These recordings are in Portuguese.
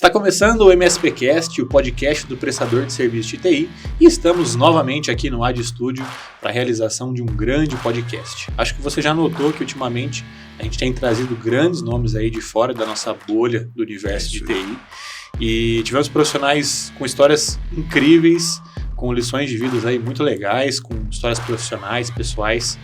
Está começando o MSPcast, o podcast do prestador de serviço de TI, e estamos novamente aqui no AD Studio para a realização de um grande podcast. Acho que você já notou que ultimamente a gente tem trazido grandes nomes aí de fora da nossa bolha do universo de TI, e tivemos profissionais com histórias incríveis, com lições de vida aí muito legais, com histórias profissionais, pessoais,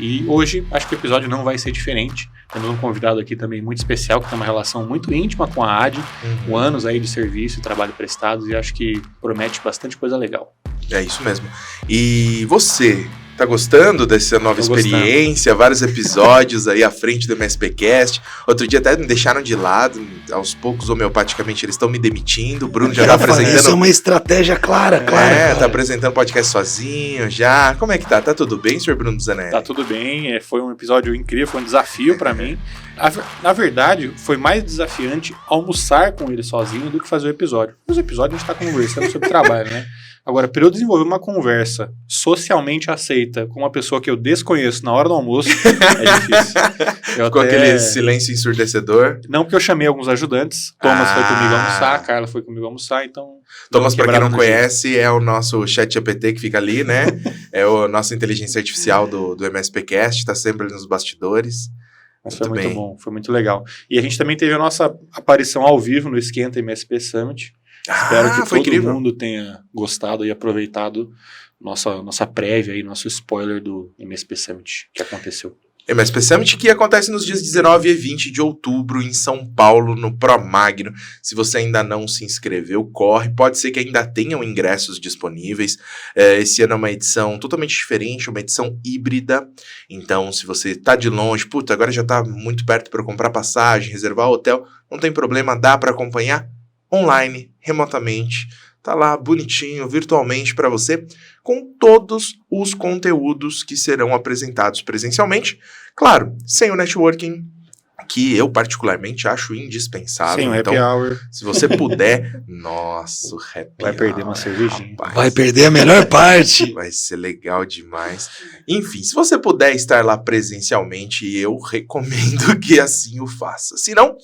e hoje acho que o episódio não vai ser diferente. Temos um convidado aqui também muito especial, que tem uma relação muito íntima com a AD, com anos aí de serviço e trabalho prestados, e acho que promete bastante coisa legal. É isso mesmo. E você, tá gostando dessa nova experiência? Vários episódios aí à frente do MSPcast. Outro dia até me deixaram de lado, aos poucos, homeopaticamente, eles estão me demitindo. O Bruno já tá apresentando... Isso é uma estratégia clara. Tá apresentando podcast sozinho já. Como é que tá? Tá tudo bem, senhor Bruno Zanelli? Tá tudo bem, foi um episódio incrível, foi um desafio pra mim. Na verdade, foi mais desafiante almoçar com ele sozinho do que fazer o episódio. Nos episódios a gente tá conversando sobre trabalho, né? Agora, para eu desenvolver uma conversa socialmente aceita com uma pessoa que eu desconheço na hora do almoço, é difícil. Com aquele silêncio ensurdecedor. Não, porque eu chamei alguns ajudantes. Thomas foi comigo almoçar, a Carla foi comigo almoçar, então... Thomas, para quem não conhece, é o nosso ChatGPT que fica ali, né? É a nossa inteligência artificial do MSPcast, tá sempre ali nos bastidores. Mas foi muito bom, foi muito legal. E a gente também teve a nossa aparição ao vivo no Esquenta MSP Summit. Espero que todo mundo tenha gostado e aproveitado nossa prévia e nosso spoiler do MSP Summit que aconteceu. MSP Summit que acontece nos dias 19 e 20 de outubro em São Paulo, no Promagno. Se você ainda não se inscreveu, corre. Pode ser que ainda tenham ingressos disponíveis. Esse ano é uma edição totalmente diferente, uma edição híbrida. Então, se você tá de longe, agora já tá muito perto para comprar passagem, reservar hotel, não tem problema, dá para acompanhar online, remotamente, tá lá bonitinho, virtualmente para você, com todos os conteúdos que serão apresentados presencialmente, claro, sem o networking, que eu particularmente acho indispensável. Sem o happy hour. Se você puder, nossa, o happy vai perder uma cervejinha. Rapaz, vai perder a melhor parte. Vai ser legal demais. Enfim, se você puder estar lá presencialmente, eu recomendo que assim o faça. Se não,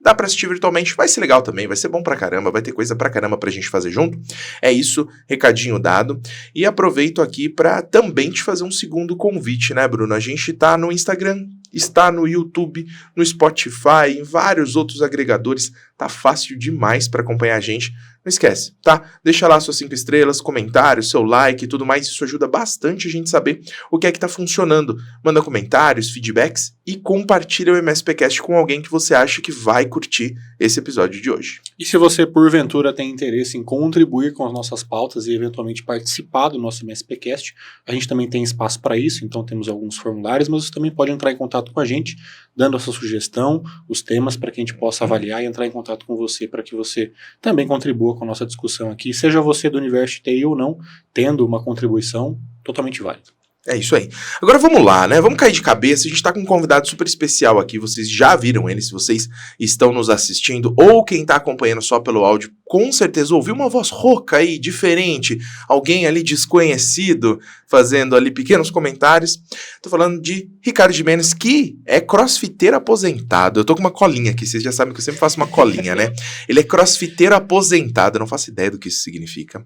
dá pra assistir virtualmente, vai ser legal também, vai ser bom pra caramba, vai ter coisa pra caramba pra gente fazer junto. É isso, recadinho dado. E aproveito aqui pra também te fazer um segundo convite, né, Bruno? A gente tá no Instagram, está no YouTube, no Spotify, em vários outros agregadores. Tá fácil demais pra acompanhar a gente. Não esquece, tá? Deixa lá suas 5 estrelas, comentários, seu like e tudo mais. Isso ajuda bastante a gente saber o que é que tá funcionando. Manda comentários, feedbacks e compartilha o MSPcast com alguém que você acha que vai curtir esse episódio de hoje. E se você, porventura, tem interesse em contribuir com as nossas pautas e eventualmente participar do nosso MSPcast, a gente também tem espaço para isso, então temos alguns formulários, mas você também pode entrar em contato com a gente, dando a sua sugestão, os temas para que a gente possa avaliar e entrar em contato com você para que você também contribua com a nossa discussão aqui, seja você do universo de TI ou não, tendo uma contribuição totalmente válida. É isso aí. Agora vamos lá, né? Vamos cair de cabeça. A gente tá com um convidado super especial aqui. Vocês já viram ele, se vocês estão nos assistindo, ou quem tá acompanhando só pelo áudio, com certeza ouviu uma voz rouca aí, diferente. Alguém ali desconhecido, fazendo ali pequenos comentários. Tô falando de Ricardo Gimenez, que é crossfiteiro aposentado. Eu tô com uma colinha aqui, vocês já sabem que eu sempre faço uma colinha, né? Ele é crossfiteiro aposentado, eu não faço ideia do que isso significa.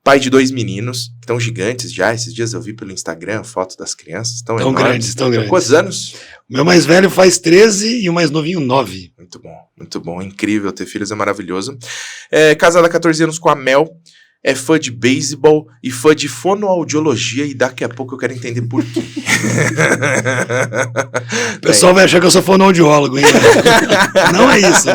Pai de 2 meninos, que estão gigantes já. Esses dias eu vi pelo Instagram foto das crianças. Estão grandes. Quantos anos? O meu mais velho faz 13 e o mais novinho 9. Muito bom. Incrível ter filhos, é maravilhoso. Casado há 14 anos com a Mel. É fã de beisebol e fã de fonoaudiologia, e daqui a pouco eu quero entender por quê. O pessoal vai achar que eu sou fonoaudiólogo, hein? Não é isso.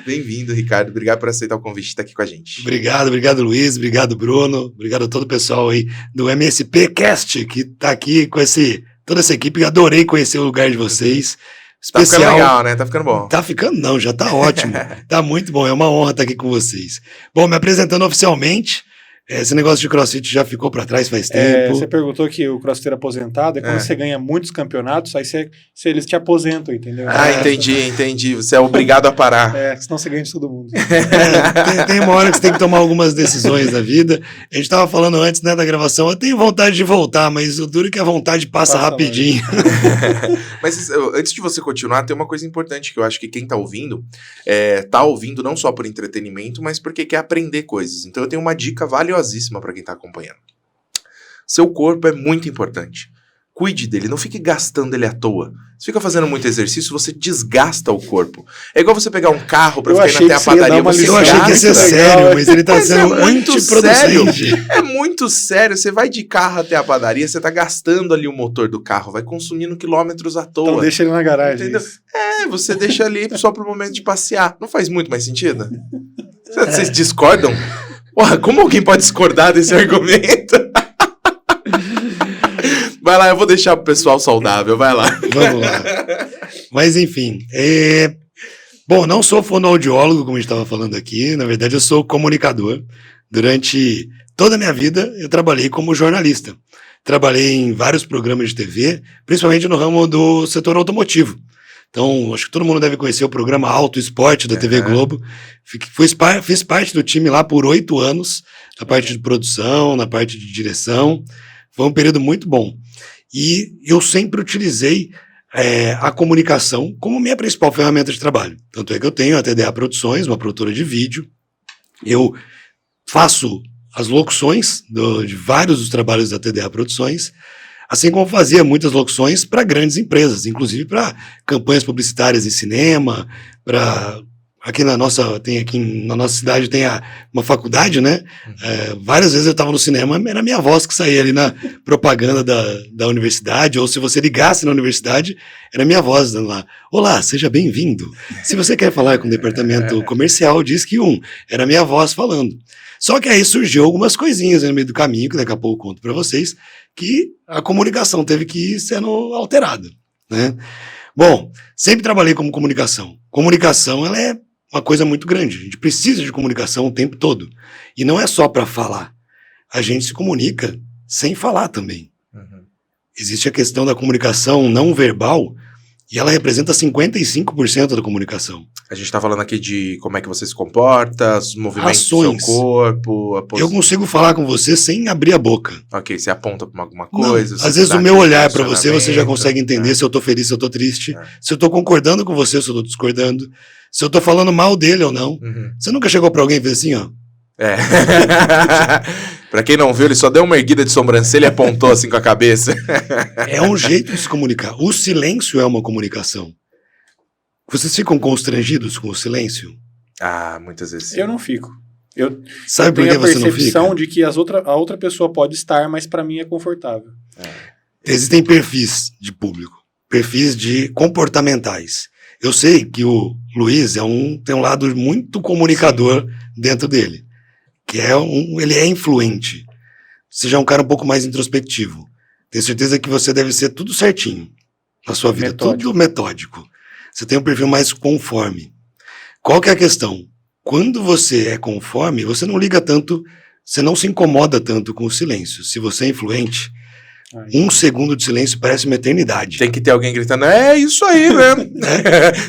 Bem-vindo, Ricardo. Obrigado por aceitar o convite de estar aqui com a gente. Obrigado, Luiz. Obrigado, Bruno. Obrigado a todo o pessoal aí do MSPcast, que tá aqui com toda essa equipe. Adorei conhecer o lugar de vocês. Especial. Tá ficando legal, né? Tá ficando bom. Tá ficando não, já tá ótimo. Tá muito bom, é uma honra estar aqui com vocês. Bom, me apresentando oficialmente, Esse negócio de CrossFit já ficou para trás faz tempo. Você perguntou que o crossfiteiro aposentado é quando você ganha muitos campeonatos, aí eles te aposentam, entendeu? Entendi. Você é obrigado a parar. Senão você ganha de todo mundo. Tem uma hora que você tem que tomar algumas decisões na vida. A gente tava falando antes, né, da gravação, eu tenho vontade de voltar, mas o duro é que a vontade passa rapidinho. Mas antes de você continuar, tem uma coisa importante que eu acho que quem tá ouvindo não só por entretenimento, mas porque quer aprender coisas. Então eu tenho uma dica valiosíssima para quem tá acompanhando. Seu corpo é muito importante. Cuide dele, não fique gastando ele à toa. Você fica fazendo muito exercício, você desgasta o corpo. É igual você pegar um carro pra ficar indo até a padaria. Eu achei que ia ser sério, mas ele tá sendo antiproducente. É muito sério. Você vai de carro até a padaria, você tá gastando ali o motor do carro, vai consumindo quilômetros à toa. Então deixa ele na garagem. Entendeu? Você deixa ali só pro momento de passear. Não faz muito mais sentido? Vocês discordam? Porra, como alguém pode discordar desse argumento? Vai lá, eu vou deixar pro pessoal saudável, vai lá. Vamos lá. Mas enfim, bom, não sou fonoaudiólogo, como a gente estava falando aqui, na verdade eu sou comunicador. Durante toda a minha vida eu trabalhei como jornalista. Trabalhei em vários programas de TV, principalmente no ramo do setor automotivo. Então, acho que todo mundo deve conhecer o programa Auto Esporte da TV Globo. Fiz parte do time lá por 8 anos, na parte de produção, na parte de direção. Foi um período muito bom. E eu sempre utilizei a comunicação como minha principal ferramenta de trabalho. Tanto é que eu tenho a TDA Produções, uma produtora de vídeo. Eu faço as locuções de vários dos trabalhos da TDA Produções, assim como fazia muitas locuções para grandes empresas, inclusive para campanhas publicitárias em cinema, aqui na nossa cidade tem uma faculdade, né? Várias vezes eu estava no cinema, era a minha voz que saía ali na propaganda da universidade, ou se você ligasse na universidade, era a minha voz dando lá, olá, seja bem-vindo. Se você quer falar com o departamento comercial, diz que era a minha voz falando. Só que aí surgiu algumas coisinhas no meio do caminho, que daqui a pouco eu conto para vocês, que a comunicação teve que ir sendo alterada, né? Bom, sempre trabalhei como comunicação. Comunicação, ela é uma coisa muito grande. A gente precisa de comunicação o tempo todo. E não é só para falar. A gente se comunica sem falar também. Existe a questão da comunicação não verbal, e ela representa 55% da comunicação. A gente tá falando aqui de como é que você se comporta, os movimentos ações. do seu corpo. Eu consigo falar com você sem abrir a boca. Ok, você aponta pra alguma coisa. Às vezes o meu olhar para você já consegue entender se eu tô feliz, se eu tô triste, se eu tô concordando com você, se eu tô discordando, se eu tô falando mal dele ou não. Você nunca chegou pra alguém e fez assim, ó? Pra quem não viu, ele só deu uma erguida de sobrancelha e apontou assim com a cabeça. É um jeito de se comunicar. O silêncio é uma comunicação. Vocês ficam constrangidos com o silêncio? Muitas vezes sim. Eu não fico. Sabe por que você não fica? Eu tenho a percepção de que a outra pessoa pode estar, mas pra mim é confortável. Existem perfis de público, perfis de comportamentais. Eu sei que o Luiz tem um lado muito comunicador dentro dele. Ele é influente. Você já é um cara um pouco mais introspectivo. Tenho certeza que você deve ser tudo certinho na sua vida, tudo metódico. Você tem um perfil mais conforme. Qual que é a questão? Quando você é conforme, você não liga tanto, você não se incomoda tanto com o silêncio. Se você é influente, 1 segundo de silêncio parece uma eternidade. Tem que ter alguém gritando, é isso aí mesmo.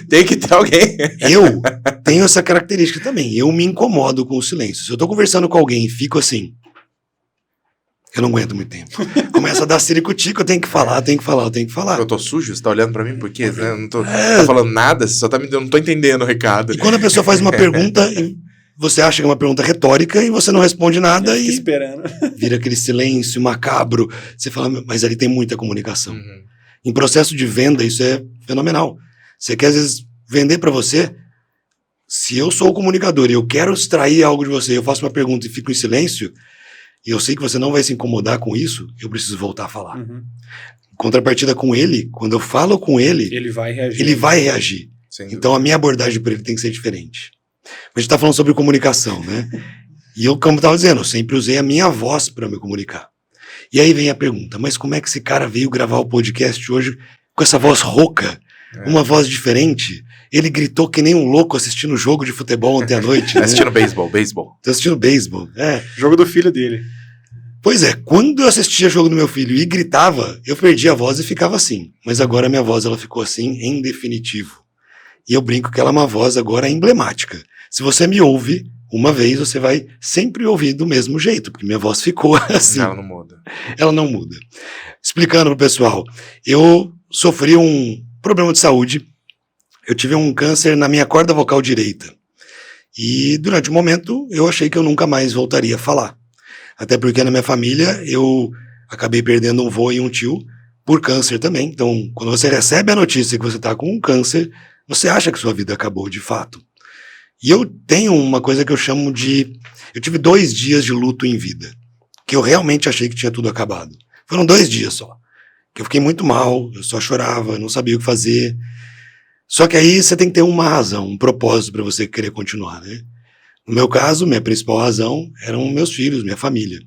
Tem que ter alguém. Eu tenho essa característica também. Eu me incomodo com o silêncio. Se eu tô conversando com alguém e fico assim, eu não aguento muito tempo. Começa a dar ciricutico, eu tenho que falar. Eu tô sujo? Você tá olhando pra mim por quê? Eu não tô falando nada, você só tá eu não tô entendendo o recado. E quando a pessoa faz uma pergunta, você acha que é uma pergunta retórica e você não responde nada e esperando. Vira aquele silêncio macabro. Você fala, mas ali tem muita comunicação. Em processo de venda, isso é fenomenal. Você quer, às vezes, vender pra você. Se eu sou o comunicador e eu quero extrair algo de você, eu faço uma pergunta e fico em silêncio, e eu sei que você não vai se incomodar com isso, eu preciso voltar a falar. Em contrapartida com ele, quando eu falo com ele, ele vai reagir. Então a minha abordagem para ele tem que ser diferente. A gente tá falando sobre comunicação, né? E eu, como eu tava dizendo, eu sempre usei a minha voz para me comunicar. E aí vem a pergunta, mas como é que esse cara veio gravar o podcast hoje com essa voz rouca? uma voz diferente. Ele gritou que nem um louco assistindo um jogo de futebol ontem à noite. Né? Assistindo beisebol. Tô assistindo beisebol. Jogo do filho dele. Pois é, quando eu assistia jogo do meu filho e gritava, eu perdia a voz e ficava assim. Mas agora a minha voz ela ficou assim em definitivo. E eu brinco que ela é uma voz agora emblemática. Se você me ouve uma vez, você vai sempre ouvir do mesmo jeito, porque minha voz ficou assim. Ela não muda. Ela não muda. Explicando pro pessoal, eu sofri um problema de saúde. Eu tive um câncer na minha corda vocal direita. E durante um momento eu achei que eu nunca mais voltaria a falar. Até porque na minha família eu acabei perdendo um vô e um tio por câncer também. Então, quando você recebe a notícia que você está com um câncer, você acha que sua vida acabou de fato. E eu tenho uma coisa que eu chamo de... Eu tive 2 dias de luto em vida, que eu realmente achei que tinha tudo acabado. Foram 2 dias só. Que eu fiquei muito mal, eu só chorava, não sabia o que fazer. Só que aí você tem que ter uma razão, um propósito para você querer continuar, né? No meu caso, minha principal razão eram meus filhos, minha família.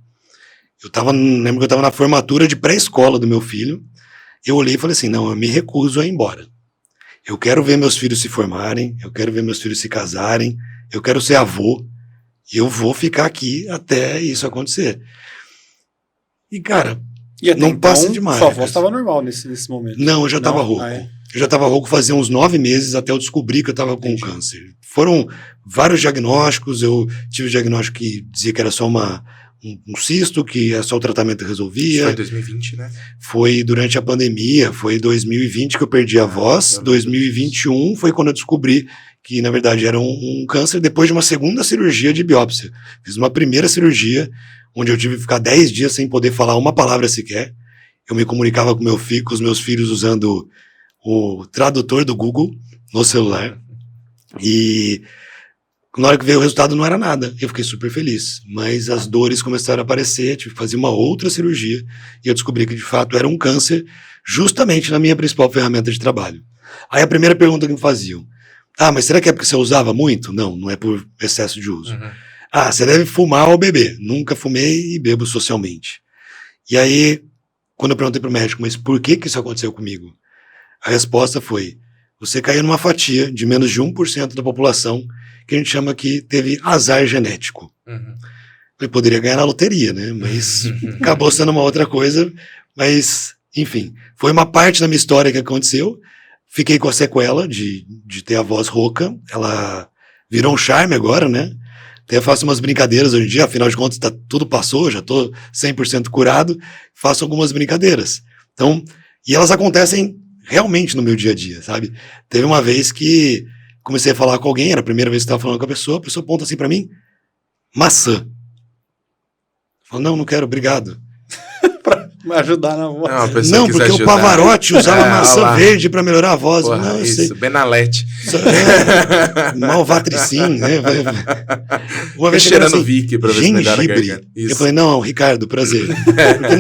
Lembro que eu estava na formatura de pré-escola do meu filho. Eu olhei e falei assim, não, eu me recuso a ir embora. Eu quero ver meus filhos se formarem, eu quero ver meus filhos se casarem, eu quero ser avô, e eu vou ficar aqui até isso acontecer. E, cara, não passa demais. Sua voz estava normal nesse momento. Não, eu já estava rouco. Eu já estava rouco fazia uns 9 meses até eu descobrir que eu estava com câncer. Foram vários diagnósticos, eu tive diagnóstico que dizia que era só um cisto, que só o tratamento resolvia. Isso foi em 2020, né? Foi durante a pandemia, foi 2020 que eu perdi a voz, 2021 foi quando eu descobri que na verdade era um câncer depois de uma segunda cirurgia de biópsia. Fiz uma primeira cirurgia, onde eu tive que ficar 10 dias sem poder falar uma palavra sequer. Eu me comunicava com os meus filhos usando o tradutor do Google no celular. E na hora que veio o resultado não era nada. Eu fiquei super feliz. Mas as dores começaram a aparecer, tive que fazer uma outra cirurgia. E eu descobri que de fato era um câncer justamente na minha principal ferramenta de trabalho. Aí a primeira pergunta que me faziam: mas será que é porque você usava muito? Não, não é por excesso de uso. Uhum. Você deve fumar ou beber. Nunca fumei e bebo socialmente. E aí, quando eu perguntei pro médico, mas por que isso aconteceu comigo? A resposta foi: você caiu numa fatia de menos de 1% da população que a gente chama que teve azar genético. Uhum. Eu poderia ganhar na loteria, né? Mas acabou sendo uma outra coisa. Mas, enfim, foi uma parte da minha história que aconteceu. Fiquei com a sequela de ter a voz rouca. Ela virou um charme agora, né? Até faço umas brincadeiras hoje em dia, afinal de contas tudo passou, já tô 100% curado. Faço algumas brincadeiras. Então, e elas acontecem realmente no meu dia a dia, sabe? Teve uma vez que comecei a falar com alguém, era a primeira vez que estava falando com a pessoa aponta assim pra mim: maçã. Eu falo, não quero, obrigado. Pra me ajudar na voz. Não, porque o Pavarotti usava maçã verde pra melhorar a voz. Porra, não, isso, Benalete. Malvatricin, né? Uma vez cheirando assim, Vick pra ver se melhora a garganta. Eu falei, não, Ricardo, prazer. Porque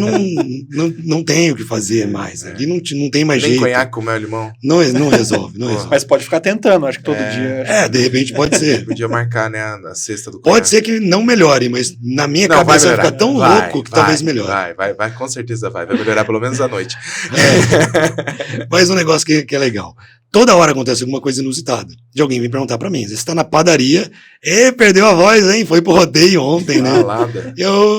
não tem o que fazer mais. Ali não tem mais Nem jeito. Nem conhaque com mel e limão. Não resolve, não resolve. Mas pode ficar tentando, acho que todo dia. De repente pode ser. Podia marcar, né, a cesta do Pode ser que não melhore, mas na minha cabeça vai ficar tão louco que talvez melhore. Vai, com certeza vai melhorar pelo menos à noite. Mas um negócio que é legal. Toda hora acontece alguma coisa inusitada. De alguém vir perguntar pra mim. Você tá na padaria, perdeu a voz, hein? Foi pro rodeio ontem, né?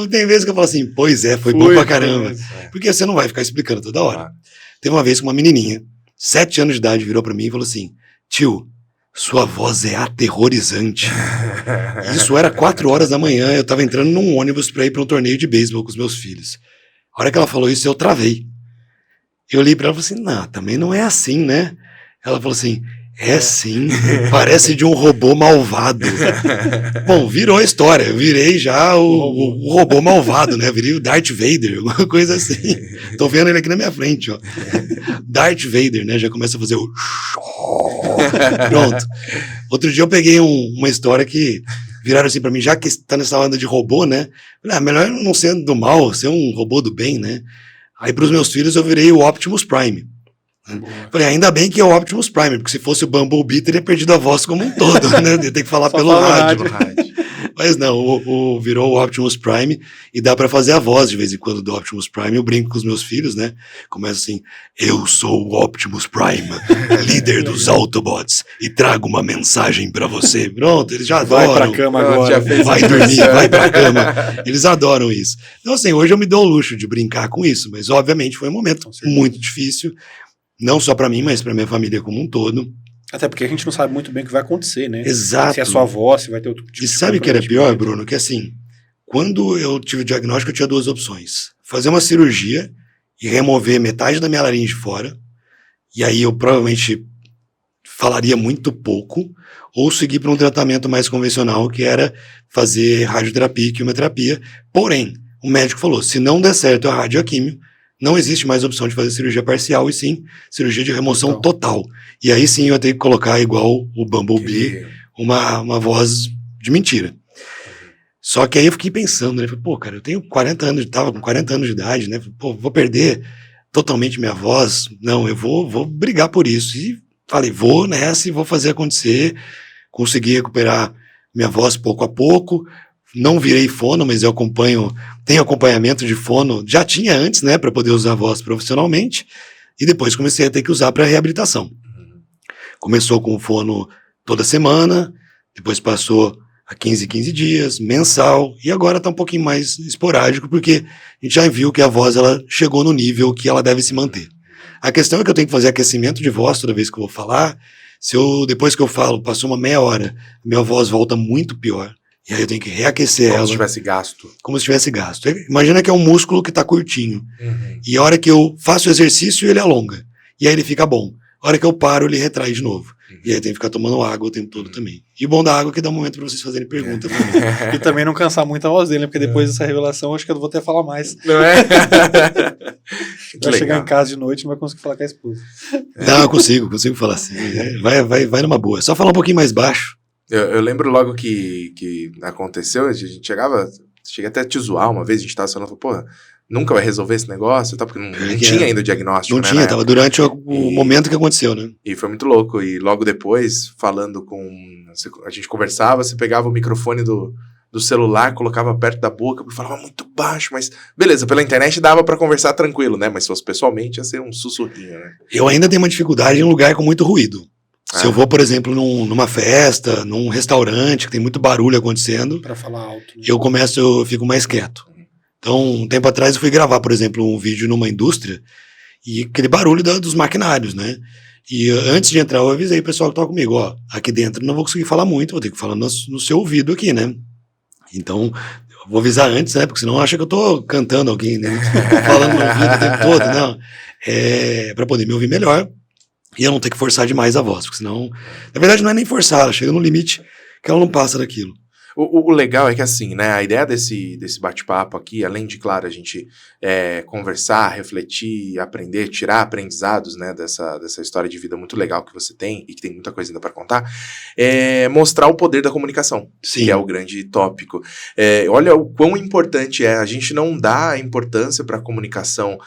Tem vezes que eu falo assim, pois foi bom pra caramba. Porque você não vai ficar explicando toda hora. Teve uma vez que uma menininha, 7 anos de idade, virou pra mim e falou assim: tio, sua voz é aterrorizante. Isso era 4 horas da manhã, eu tava entrando num ônibus pra ir pra um torneio de beisebol com os meus filhos. A hora que ela falou isso, eu travei. Eu olhei pra ela e falei assim, não, também não é assim, né? Ela falou assim, sim, parece de um robô malvado. Bom, virou a história, eu virei já o robô malvado, né? Virei o Darth Vader, alguma coisa assim. Tô vendo ele aqui na minha frente, ó. Darth Vader, né? Já começa a fazer o... Pronto. Outro dia eu peguei uma história que viraram assim pra mim, já que tá nessa onda de robô, né? Melhor não ser do mal, ser um robô do bem, né? Aí pros meus filhos eu virei o Optimus Prime. Falei, ainda bem que é o Optimus Prime, porque se fosse o Bumblebee teria perdido a voz como um todo, né? Ia ter que falar pelo rádio. Mas não, virou o Optimus Prime e dá pra fazer a voz de vez em quando do Optimus Prime. Eu brinco com os meus filhos, né? Começa assim, eu sou o Optimus Prime, líder dos Autobots, e trago uma mensagem pra você. Pronto, eles já adoram. Vai pra cama agora. Vai dormir, vai pra cama. Eles adoram isso. Então assim, hoje eu me dou o luxo de brincar com isso, mas obviamente foi um momento muito difícil, não só pra mim, mas pra minha família como um todo. Até porque a gente não sabe muito bem o que vai acontecer, né? Exato. Se é sua avó, se vai ter outro tipo E de sabe o que era pior, Bruno? Que assim, quando eu tive o diagnóstico, eu tinha duas opções. Fazer uma cirurgia e remover metade da minha laringe fora, e aí eu provavelmente falaria muito pouco, ou seguir para um tratamento mais convencional, que era fazer radioterapia e quimioterapia. Porém, o médico falou, se não der certo a radioquímio, não existe mais opção de fazer cirurgia parcial, e sim cirurgia de remoção total. E aí sim eu ia ter que colocar, igual o Bumblebee, uma voz de mentira. Só que aí eu fiquei pensando, né? Falei, pô, cara, eu tenho 40 anos, tava com 40 anos de idade, né? Falei, pô, vou perder totalmente minha voz? Não, eu vou brigar por isso. E falei, vou nessa e vou fazer acontecer. Consegui recuperar minha voz pouco a pouco. Não virei fono, mas eu tenho acompanhamento de fono, já tinha antes, né, para poder usar a voz profissionalmente, e depois comecei a ter que usar para reabilitação. Começou com o fono toda semana, depois passou a 15 dias, mensal, e agora tá um pouquinho mais esporádico, porque a gente já viu que a voz ela chegou no nível que ela deve se manter. A questão é que eu tenho que fazer aquecimento de voz toda vez que eu vou falar. Depois que eu falo, passou uma meia hora, minha voz volta muito pior. E aí eu tenho que reaquecer ela. Como se tivesse gasto. Como se tivesse gasto. Imagina que é um músculo que está curtinho. E a hora que eu faço o exercício, ele alonga. E aí ele fica bom. A hora que eu paro, ele retrai de novo. E aí eu tenho que ficar tomando água o tempo todo também. E o bom da água é que dá um momento para vocês fazerem pergunta. E também não cansar muito a voz dele, né? Porque depois dessa revelação, acho que eu vou até falar mais. Não é? Vai chegar em casa de noite e não vai conseguir falar com a esposa. Não, eu consigo falar assim. Vai numa boa. Só falar um pouquinho mais baixo. Eu lembro logo que aconteceu, a gente cheguei até a te zoar uma vez, a gente tava falando, pô, nunca vai resolver esse negócio, tá? Porque não tinha ainda o diagnóstico, não né? Tinha, tava durante o momento que aconteceu, né? E foi muito louco, e logo depois, falando a gente conversava, você pegava o microfone do celular, colocava perto da boca, falava muito baixo, mas beleza, pela internet dava pra conversar tranquilo, né? Mas se fosse pessoalmente, ia ser um sussurrinho, né? Eu ainda tenho uma dificuldade em um lugar com muito ruído. Se eu vou, por exemplo, numa festa, num restaurante que tem muito barulho acontecendo, pra falar alto, né? eu fico mais quieto. Então, um tempo atrás eu fui gravar, por exemplo, um vídeo numa indústria e aquele barulho dos maquinários, né? E antes de entrar eu avisei o pessoal que tava comigo, ó, aqui dentro não vou conseguir falar muito, vou ter que falar no seu ouvido aqui, né? Então, eu vou avisar antes, né? Porque senão acha que eu tô cantando alguém, né? Falando no ouvido o tempo todo, não. É pra poder me ouvir melhor. E eu não ter que forçar demais a voz, porque senão... Na verdade, não é nem forçar, ela chega no limite que ela não passa daquilo. O legal é que, assim, né, a ideia desse bate-papo aqui, além de, claro, a gente conversar, refletir, aprender, tirar aprendizados, né, dessa história de vida muito legal que você tem, e que tem muita coisa ainda para contar, é mostrar o poder da comunicação, Sim. Que é o grande tópico. Olha o quão importante é, a gente não dá importância para a comunicação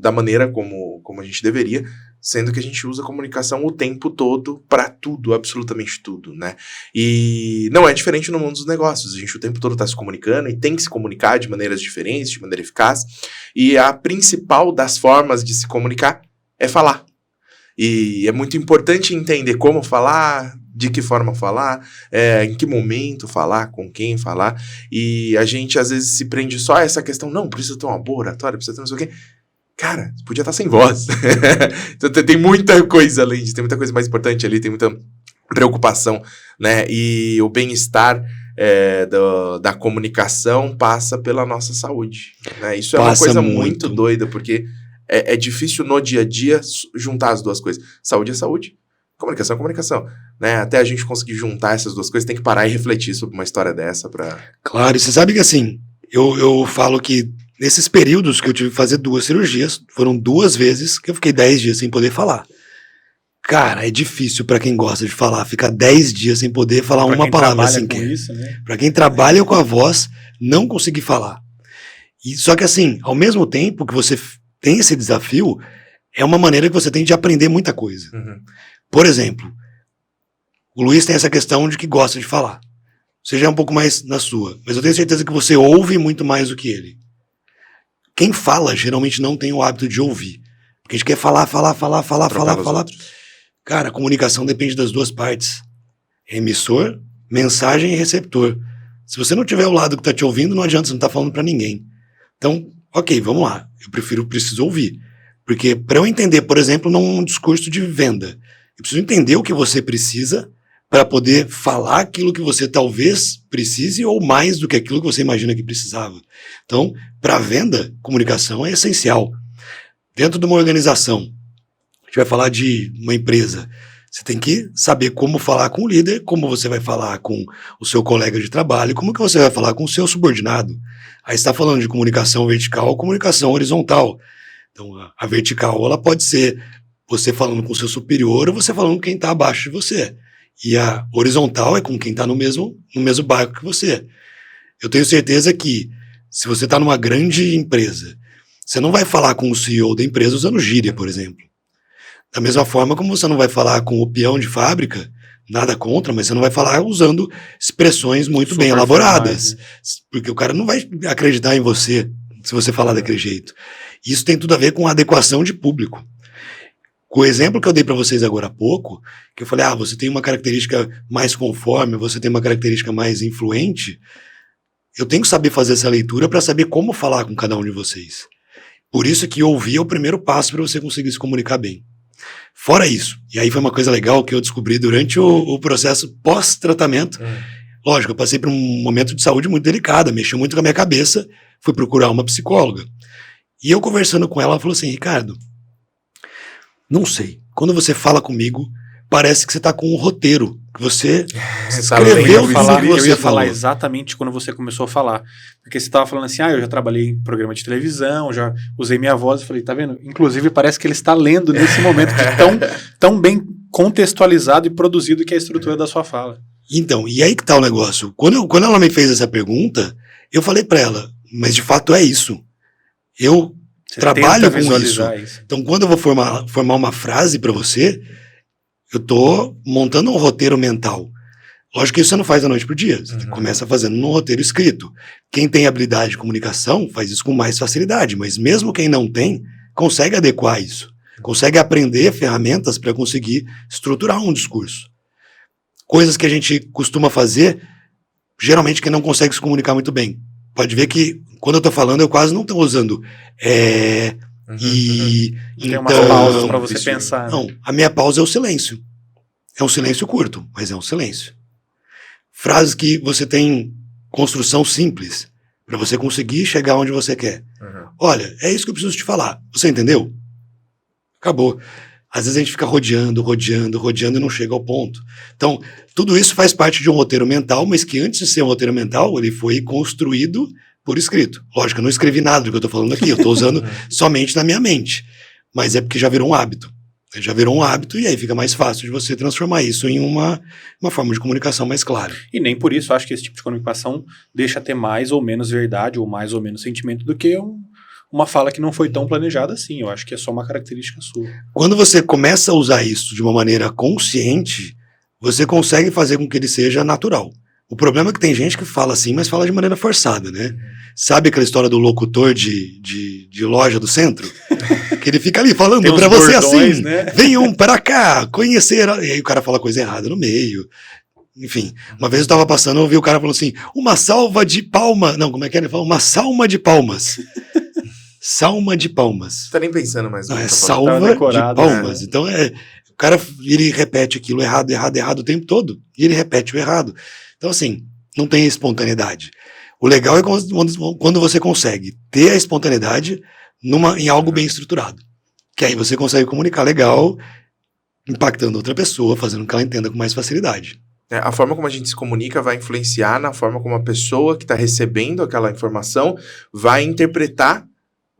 da maneira como a gente deveria, sendo que a gente usa a comunicação o tempo todo para tudo, absolutamente tudo, né? E não é diferente no mundo dos negócios. A gente o tempo todo está se comunicando e tem que se comunicar de maneiras diferentes, de maneira eficaz. E a principal das formas de se comunicar é falar. E é muito importante entender como falar, de que forma falar, em que momento falar, com quem falar. E a gente às vezes se prende só a essa questão, não, precisa ter uma boa oratória, precisa ter não sei o quê. Cara, você podia estar sem voz. Então, tem muita coisa além disso, tem muita coisa mais importante ali, tem muita preocupação, né? E o bem-estar da comunicação passa pela nossa saúde, né? Isso é uma coisa muito doida, porque é difícil no dia a dia juntar as duas coisas. Saúde é saúde, comunicação é comunicação, né? Até a gente conseguir juntar essas duas coisas, tem que parar e refletir sobre uma história dessa pra... Claro, e você sabe que assim, eu falo que nesses períodos que eu tive que fazer 2 cirurgias, foram 2 vezes que eu fiquei 10 dias sem poder falar. Cara, é difícil pra quem gosta de falar, ficar 10 dias sem poder falar uma palavra sequer. Né? Pra quem trabalha com a voz, não conseguir falar. Só que assim, ao mesmo tempo que você tem esse desafio, é uma maneira que você tem de aprender muita coisa. Uhum. Por exemplo, o Luiz tem essa questão de que gosta de falar. você já é um pouco mais na sua. Mas eu tenho certeza que você ouve muito mais do que ele. Quem fala, geralmente não tem o hábito de ouvir. Porque a gente quer falar. Cara, a comunicação depende das duas partes. Emissor, mensagem e receptor. Se você não tiver o lado que tá te ouvindo, não adianta, você não tá falando pra ninguém. Então, ok, vamos lá. Eu preciso ouvir. Porque para eu entender, por exemplo, num discurso de venda, eu preciso entender o que você precisa para poder falar aquilo que você talvez precise ou mais do que aquilo que você imagina que precisava. Então, para venda, comunicação é essencial. Dentro de uma organização, a gente vai falar de uma empresa, você tem que saber como falar com o líder, como você vai falar com o seu colega de trabalho, como que você vai falar com o seu subordinado. Aí você está falando de comunicação vertical ou comunicação horizontal. Então, a vertical, ela pode ser você falando com o seu superior ou você falando com quem está abaixo de você. E a horizontal é com quem está no mesmo barco que você. Eu tenho certeza que, se você está numa grande empresa, você não vai falar com o CEO da empresa usando gíria, por exemplo. Da mesma forma como você não vai falar com o peão de fábrica, nada contra, mas você não vai falar usando expressões muito bem elaboradas. Formais, né? Porque o cara não vai acreditar em você se você falar daquele jeito. Isso tem tudo a ver com adequação de público. O exemplo que eu dei para vocês agora há pouco, que eu falei, você tem uma característica mais conforme, você tem uma característica mais influente, eu tenho que saber fazer essa leitura para saber como falar com cada um de vocês. Por isso que ouvir é o primeiro passo para você conseguir se comunicar bem. Fora isso, e aí foi uma coisa legal que eu descobri durante o processo pós-tratamento. Lógico, eu passei por um momento de saúde muito delicado, mexeu muito com a minha cabeça, fui procurar uma psicóloga. E eu conversando com ela, ela falou assim, Ricardo, não sei, quando você fala comigo, parece que você está com um roteiro, que você escreveu tudo que você Eu ia falou. falar exatamente quando você começou a falar. Porque você estava falando assim, eu já trabalhei em programa de televisão, já usei minha voz, eu falei, tá vendo? Inclusive parece que ele está lendo nesse momento de tão bem contextualizado e produzido que é a estrutura da sua fala. Então, e aí que tá o negócio. Quando ela me fez essa pergunta, eu falei para ela, mas de fato é isso. Eu trabalho com isso. Então, quando eu vou formar uma frase para você, eu tô montando um roteiro mental. Lógico que isso você não faz da noite pro dia. Você começa fazendo num roteiro escrito. Quem tem habilidade de comunicação faz isso com mais facilidade, mas mesmo quem não tem, consegue adequar isso. Consegue aprender ferramentas para conseguir estruturar um discurso. Coisas que a gente costuma fazer, geralmente quem não consegue se comunicar muito bem. Pode ver que, quando eu tô falando, eu quase não tô usando Tem então, umas pausas para você pensar. Né? Não, a minha pausa é o silêncio. É um silêncio curto, mas é um silêncio. Frases que você tem construção simples, para você conseguir chegar onde você quer. Olha, é isso que eu preciso te falar. Você entendeu? Acabou. Às vezes a gente fica rodeando e não chega ao ponto. Então, tudo isso faz parte de um roteiro mental, mas que antes de ser um roteiro mental, ele foi construído por escrito. Lógico, eu não escrevi nada do que eu estou falando aqui, eu estou usando somente na minha mente. Mas é porque já virou um hábito. Já virou um hábito e aí fica mais fácil de você transformar isso em uma forma de comunicação mais clara. E nem por isso eu acho que esse tipo de comunicação deixa ter mais ou menos verdade ou mais ou menos sentimento do que uma fala que não foi tão planejada assim. Eu acho que é só uma característica sua. Quando você começa a usar isso de uma maneira consciente, você consegue fazer com que ele seja natural. O problema é que tem gente que fala assim, mas fala de maneira forçada, né? Sabe aquela história do locutor de loja do centro? Que ele fica ali falando pra você bordões, assim, né? venham para cá, conhecer... E aí o cara fala coisa errada no meio. Enfim, uma vez eu tava passando, eu vi o cara falando assim, uma salva de palmas... Não, como é que é? Ele fala, uma salma de palmas. Salma de palmas. Tá nem pensando mais. Não, é salva de palmas. Então o cara, ele repete aquilo errado o tempo todo. E ele repete o errado. Então assim, não tem espontaneidade. O legal é quando você consegue ter a espontaneidade em algo bem estruturado. Que aí você consegue comunicar legal, impactando outra pessoa, fazendo com que ela entenda com mais facilidade. A forma como a gente se comunica vai influenciar na forma como a pessoa que está recebendo aquela informação vai interpretar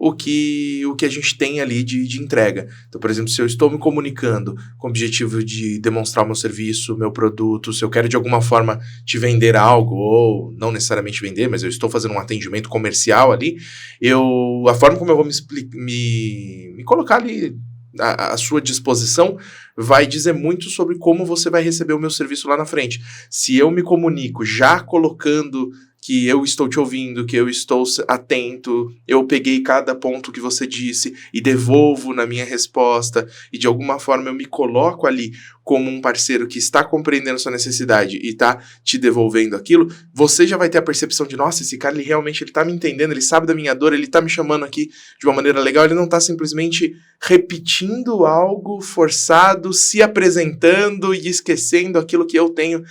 o que a gente tem ali de entrega. Então, por exemplo, se eu estou me comunicando com o objetivo de demonstrar o meu serviço, o meu produto, se eu quero de alguma forma te vender algo, ou não necessariamente vender, mas eu estou fazendo um atendimento comercial ali, a forma como eu vou me colocar ali a sua disposição vai dizer muito sobre como você vai receber o meu serviço lá na frente. Se eu me comunico já colocando que eu estou te ouvindo, que eu estou atento, eu peguei cada ponto que você disse e devolvo na minha resposta, e de alguma forma eu me coloco ali como um parceiro que está compreendendo sua necessidade e está te devolvendo aquilo, você já vai ter a percepção de, nossa, esse cara ele realmente está me entendendo, ele sabe da minha dor, ele está me chamando aqui de uma maneira legal, ele não está simplesmente repetindo algo forçado, se apresentando e esquecendo aquilo que eu tenho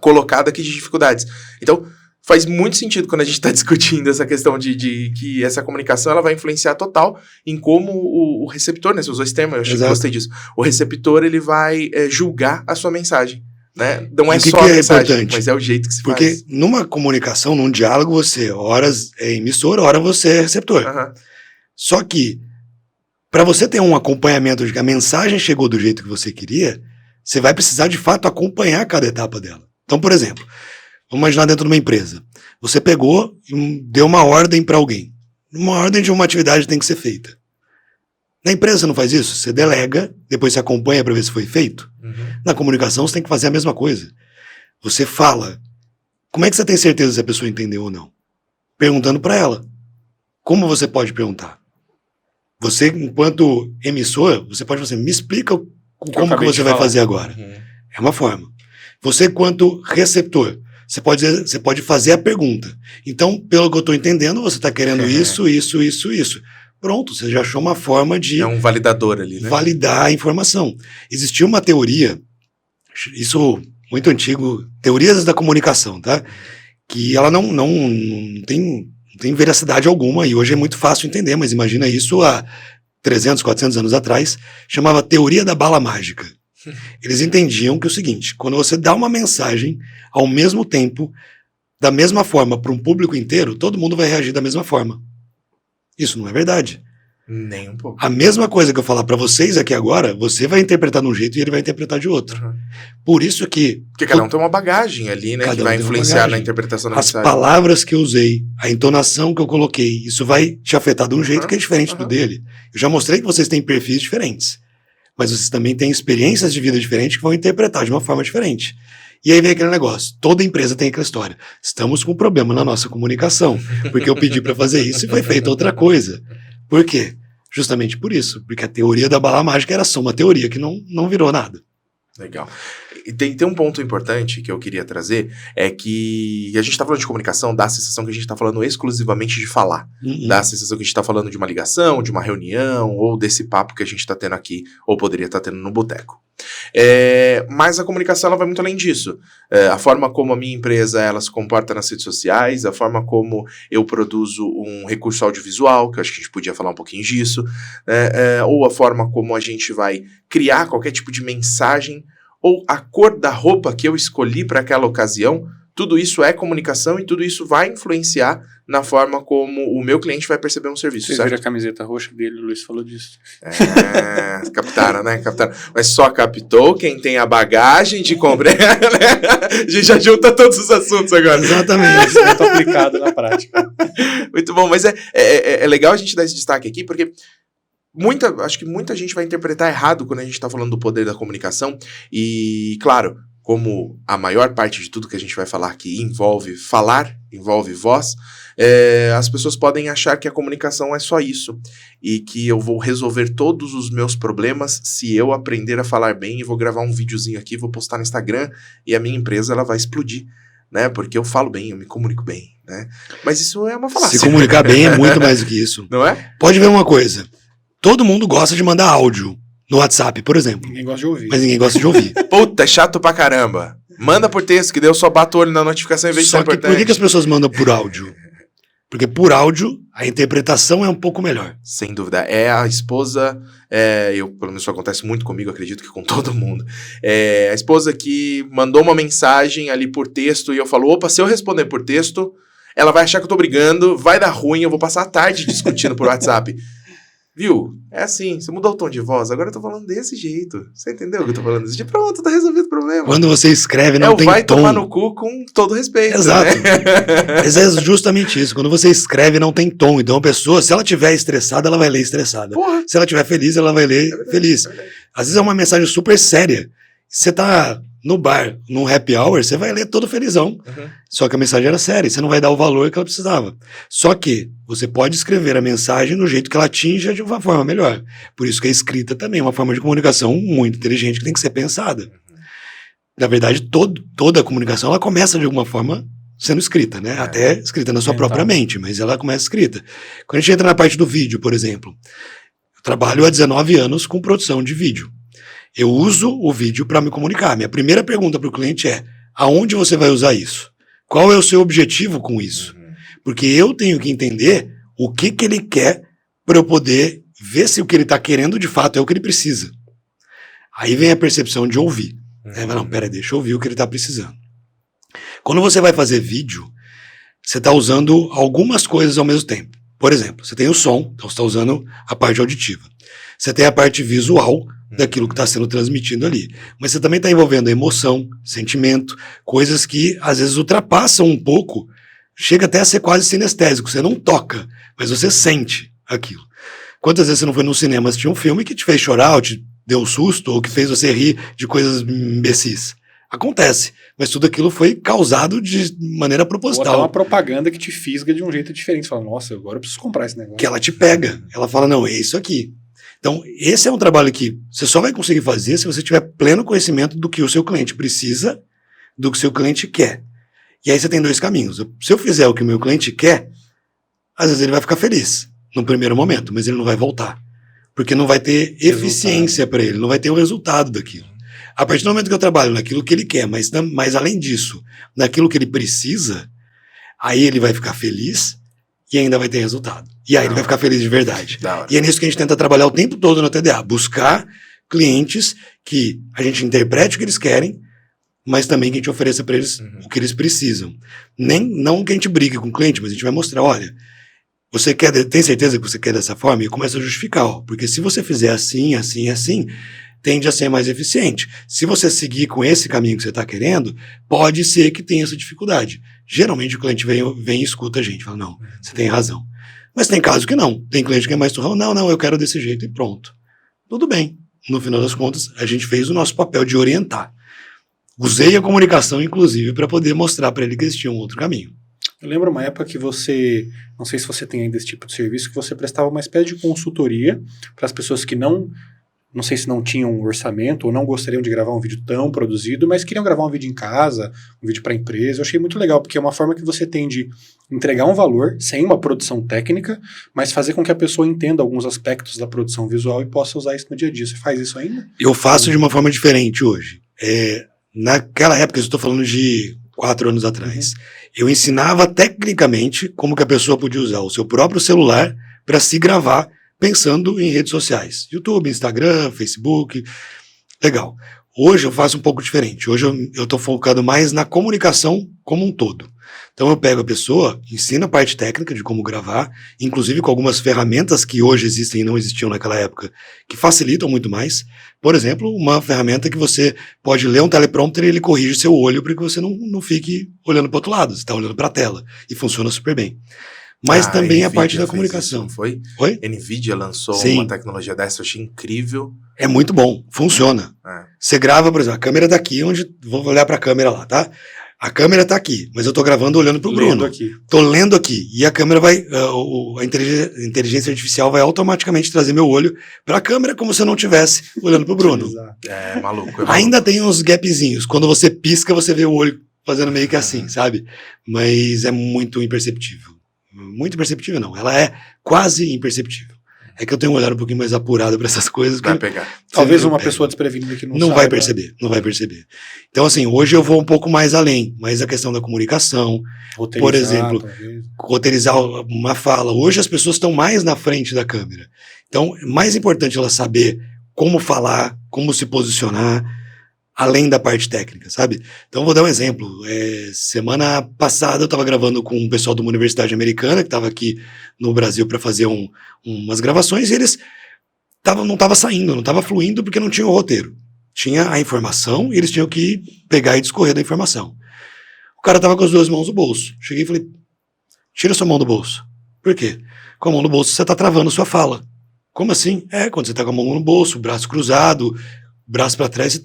colocado aqui de dificuldades. Então, faz muito sentido quando a gente está discutindo essa questão de que essa comunicação ela vai influenciar total em como o receptor, né? Você usou esse termo, eu gostei disso. O receptor, ele vai julgar a sua mensagem, né? Não é só a mensagem, importante? Mas é o jeito que se faz. Porque numa comunicação, num diálogo, você horas é emissor, horas você é receptor. Só que, para você ter um acompanhamento de que a mensagem chegou do jeito que você queria, você vai precisar, de fato, acompanhar cada etapa dela. Então, por exemplo, vamos imaginar dentro de uma empresa. Você pegou e deu uma ordem para alguém. Uma ordem de uma atividade tem que ser feita. Na empresa você não faz isso? Você delega, depois você acompanha para ver se foi feito. Na comunicação você tem que fazer a mesma coisa. Você fala. Como é que você tem certeza se a pessoa entendeu ou não? Perguntando para ela. Como você pode perguntar? Você, enquanto emissor, você pode fazer, me explica como que você vai fazer agora. É uma forma. Você, quanto receptor, você pode fazer a pergunta. Então, pelo que eu estou entendendo, você está querendo isso. Pronto, você já achou uma forma de... É um validador ali, né? Validar a informação. Existia uma teoria, isso muito antigo, teorias da comunicação, tá? Que ela não tem veracidade alguma e hoje é muito fácil entender, mas imagina isso há 300, 400 anos atrás, chamava teoria da bala mágica. Eles entendiam que é o seguinte, quando você dá uma mensagem ao mesmo tempo, da mesma forma para um público inteiro, todo mundo vai reagir da mesma forma. Isso não é verdade. Nem um pouco. A mesma coisa que eu falar para vocês aqui agora, você vai interpretar de um jeito e ele vai interpretar de outro. Por isso que... Porque cada um tem uma bagagem ali, né? Que vai influenciar na interpretação da mensagem. As palavras que eu usei, a entonação que eu coloquei, isso vai te afetar de um jeito que é diferente do dele. Eu já mostrei que vocês têm perfis diferentes. Mas vocês também têm experiências de vida diferentes que vão interpretar de uma forma diferente. E aí vem aquele negócio, toda empresa tem aquela história. Estamos com um problema na nossa comunicação, porque eu pedi para fazer isso e foi feita outra coisa. Por quê? Justamente por isso, porque a teoria da bala mágica era só uma teoria que não virou nada. Legal. E tem um ponto importante que eu queria trazer, é que a gente está falando de comunicação, dá a sensação que a gente está falando exclusivamente de falar. Dá a sensação que a gente está falando de uma ligação, de uma reunião, ou desse papo que a gente está tendo aqui, ou poderia estar tendo no boteco. Mas a comunicação ela vai muito além disso. A forma como a minha empresa ela se comporta nas redes sociais, a forma como eu produzo um recurso audiovisual, que eu acho que a gente podia falar um pouquinho disso, ou a forma como a gente vai criar qualquer tipo de mensagem, ou a cor da roupa que eu escolhi para aquela ocasião, tudo isso é comunicação e tudo isso vai influenciar na forma como o meu cliente vai perceber um serviço. Vocês viram a camiseta roxa dele, o Luiz falou disso. Captaram, né? Captaram. Mas só captou quem tem a bagagem de comprar, né? A gente já junta todos os assuntos agora. Exatamente. Isso é muito aplicado na prática. Muito bom, mas é legal a gente dar esse destaque aqui, porque acho que muita gente vai interpretar errado quando a gente está falando do poder da comunicação. E, claro, como a maior parte de tudo que a gente vai falar aqui envolve falar, envolve voz, as pessoas podem achar que a comunicação é só isso. E que eu vou resolver todos os meus problemas se eu aprender a falar bem e vou gravar um videozinho aqui, vou postar no Instagram e a minha empresa ela vai explodir. Né? Porque eu falo bem, eu me comunico bem. Né? Mas isso é uma falácia. Se comunicar bem é muito mais do que isso. Não é? Pode ver uma coisa. Todo mundo gosta de mandar áudio no WhatsApp, por exemplo. Ninguém gosta de ouvir. Mas ninguém gosta de ouvir. Puta, é chato pra caramba. Manda por texto, que daí eu só bato o olho na notificação em vez de ser importante. Por que as pessoas mandam por áudio? Porque por áudio, a interpretação é um pouco melhor. Sem dúvida. É a esposa... pelo menos isso acontece muito comigo, acredito que com todo mundo. A esposa que mandou uma mensagem ali por texto e eu falo, opa, se eu responder por texto, ela vai achar que eu tô brigando, vai dar ruim, eu vou passar a tarde discutindo por WhatsApp. viu? É assim, você mudou o tom de voz, agora eu tô falando desse jeito. Você entendeu o que eu tô falando desse jeito? Pronto, tá resolvido o problema. Quando você escreve, não tem vai tom. tomar no cu com todo respeito. Exato. Né? Mas é justamente isso. Quando você escreve, não tem tom. Então a pessoa, se ela estiver estressada, ela vai ler estressada. Porra. Se ela estiver feliz, ela vai ler feliz. Às vezes é uma mensagem super séria. Você tá no bar, num happy hour, você vai ler todo felizão. Só que a mensagem era séria, você não vai dar o valor que ela precisava. Só que você pode escrever a mensagem no jeito que ela atinja de uma forma melhor. Por isso que a escrita também é uma forma de comunicação muito inteligente que tem que ser pensada. Na verdade, toda a comunicação ela começa de alguma forma sendo escrita, né? Até escrita na sua própria mente, mas ela começa escrita. Quando a gente entra na parte do vídeo, por exemplo, eu trabalho há 19 anos com produção de vídeo. Eu uso o vídeo para me comunicar. Minha primeira pergunta para o cliente é: aonde você vai usar isso? Qual é o seu objetivo com isso? Porque eu tenho que entender o que ele quer para eu poder ver se o que ele está querendo de fato é o que ele precisa. Aí vem a percepção de ouvir. Não, peraí, deixa eu ouvir o que ele está precisando. Quando você vai fazer vídeo, você está usando algumas coisas ao mesmo tempo. Por exemplo, você tem o som, então você está usando a parte auditiva. Você tem a parte visual daquilo que está sendo transmitido ali. Mas você também está envolvendo emoção, sentimento, coisas que às vezes ultrapassam um pouco, chega até a ser quase sinestésico. Você não toca, mas você sente aquilo. Quantas vezes você não foi no cinema assistir um filme que te fez chorar, ou te deu um susto, ou que fez você rir de coisas imbecis? Acontece, mas tudo aquilo foi causado de maneira proposital. Ou até uma propaganda que te fisga de um jeito diferente. Você fala, nossa, agora eu preciso comprar esse negócio. Que ela te pega, ela fala, não, é isso aqui. Então, esse é um trabalho que você só vai conseguir fazer se você tiver pleno conhecimento do que o seu cliente precisa, do que o seu cliente quer. E aí você tem dois caminhos. Se eu fizer o que o meu cliente quer, às vezes ele vai ficar feliz no primeiro momento, mas ele não vai voltar. Porque não vai ter eficiência para ele, não vai ter o resultado daquilo. A partir do momento que eu trabalho naquilo que ele quer, mas além disso, naquilo que ele precisa, aí ele vai ficar feliz e ainda vai ter resultado. E aí ele vai ficar feliz de verdade. E é nisso que a gente tenta trabalhar o tempo todo no TDA. Buscar clientes que a gente interprete o que eles querem, mas também que a gente ofereça para eles o que eles precisam. Não que a gente brigue com o cliente, mas a gente vai mostrar, olha, você tem certeza que você quer dessa forma? E começa a justificar, porque se você fizer assim, assim, assim, tende a ser mais eficiente. Se você seguir com esse caminho que você está querendo, pode ser que tenha essa dificuldade. Geralmente o cliente vem e escuta a gente, fala, não, você tem razão. Mas tem casos que não. Tem cliente que é mais turrão, não, eu quero desse jeito e pronto. Tudo bem. No final das contas, a gente fez o nosso papel de orientar. Usei a comunicação, inclusive, para poder mostrar para ele que existia um outro caminho. Eu lembro uma época que você, não sei se você tem ainda esse tipo de serviço, que você prestava uma espécie de consultoria para as pessoas que não sei se não tinham um orçamento ou não gostariam de gravar um vídeo tão produzido, mas queriam gravar um vídeo em casa, um vídeo para a empresa. Eu achei muito legal, porque é uma forma que você tem de entregar um valor sem uma produção técnica, mas fazer com que a pessoa entenda alguns aspectos da produção visual e possa usar isso no dia a dia. Você faz isso ainda? Eu faço de uma forma diferente hoje. Naquela época, eu estou falando de 4 anos atrás, eu ensinava tecnicamente como que a pessoa podia usar o seu próprio celular para se gravar pensando em redes sociais. YouTube, Instagram, Facebook. Legal. Hoje eu faço um pouco diferente. Hoje eu estou focado mais na comunicação como um todo. Então eu pego a pessoa, ensino a parte técnica de como gravar, inclusive com algumas ferramentas que hoje existem e não existiam naquela época, que facilitam muito mais. Por exemplo, uma ferramenta que você pode ler um teleprompter e ele corrige seu olho para que você não fique olhando para o outro lado, você está olhando para a tela. E funciona super bem. Mas também a parte da comunicação. Isso, foi? Oi? NVIDIA lançou uma tecnologia dessa, eu achei incrível. É muito bom, funciona. Você grava, por exemplo, a câmera tá aqui, vou olhar para a câmera lá, tá? A câmera tá aqui, mas eu tô gravando olhando pro Bruno. Tô lendo aqui. E a câmera a inteligência artificial vai automaticamente trazer meu olho pra câmera como se eu não estivesse olhando pro Bruno. É maluco. Ainda tem uns gapzinhos. Quando você pisca, você vê o olho fazendo meio que assim, sabe? Mas é muito imperceptível. Muito imperceptível não, ela é quase imperceptível. É que eu tenho um olhar um pouquinho mais apurado para essas coisas. Vai pegar. Talvez uma pessoa desprevenida que não vai perceber, não vai perceber. Então assim, hoje eu vou um pouco mais além, mas a questão da comunicação, por exemplo, roteirizar uma fala. Hoje as pessoas estão mais na frente da câmera. Então é mais importante ela saber como falar, como se posicionar. além da parte técnica, sabe? Então, vou dar um exemplo. Semana passada eu estava gravando com um pessoal de uma universidade americana que estava aqui no Brasil para fazer umas gravações e eles não estava saindo, não estava fluindo porque não tinha o roteiro. Tinha a informação e eles tinham que pegar e discorrer da informação. O cara estava com as 2 mãos no bolso. Cheguei e falei, tira sua mão do bolso. Por quê? Com a mão no bolso você está travando sua fala. Como assim? Quando você está com a mão no bolso, o braço cruzado, braço para trás, você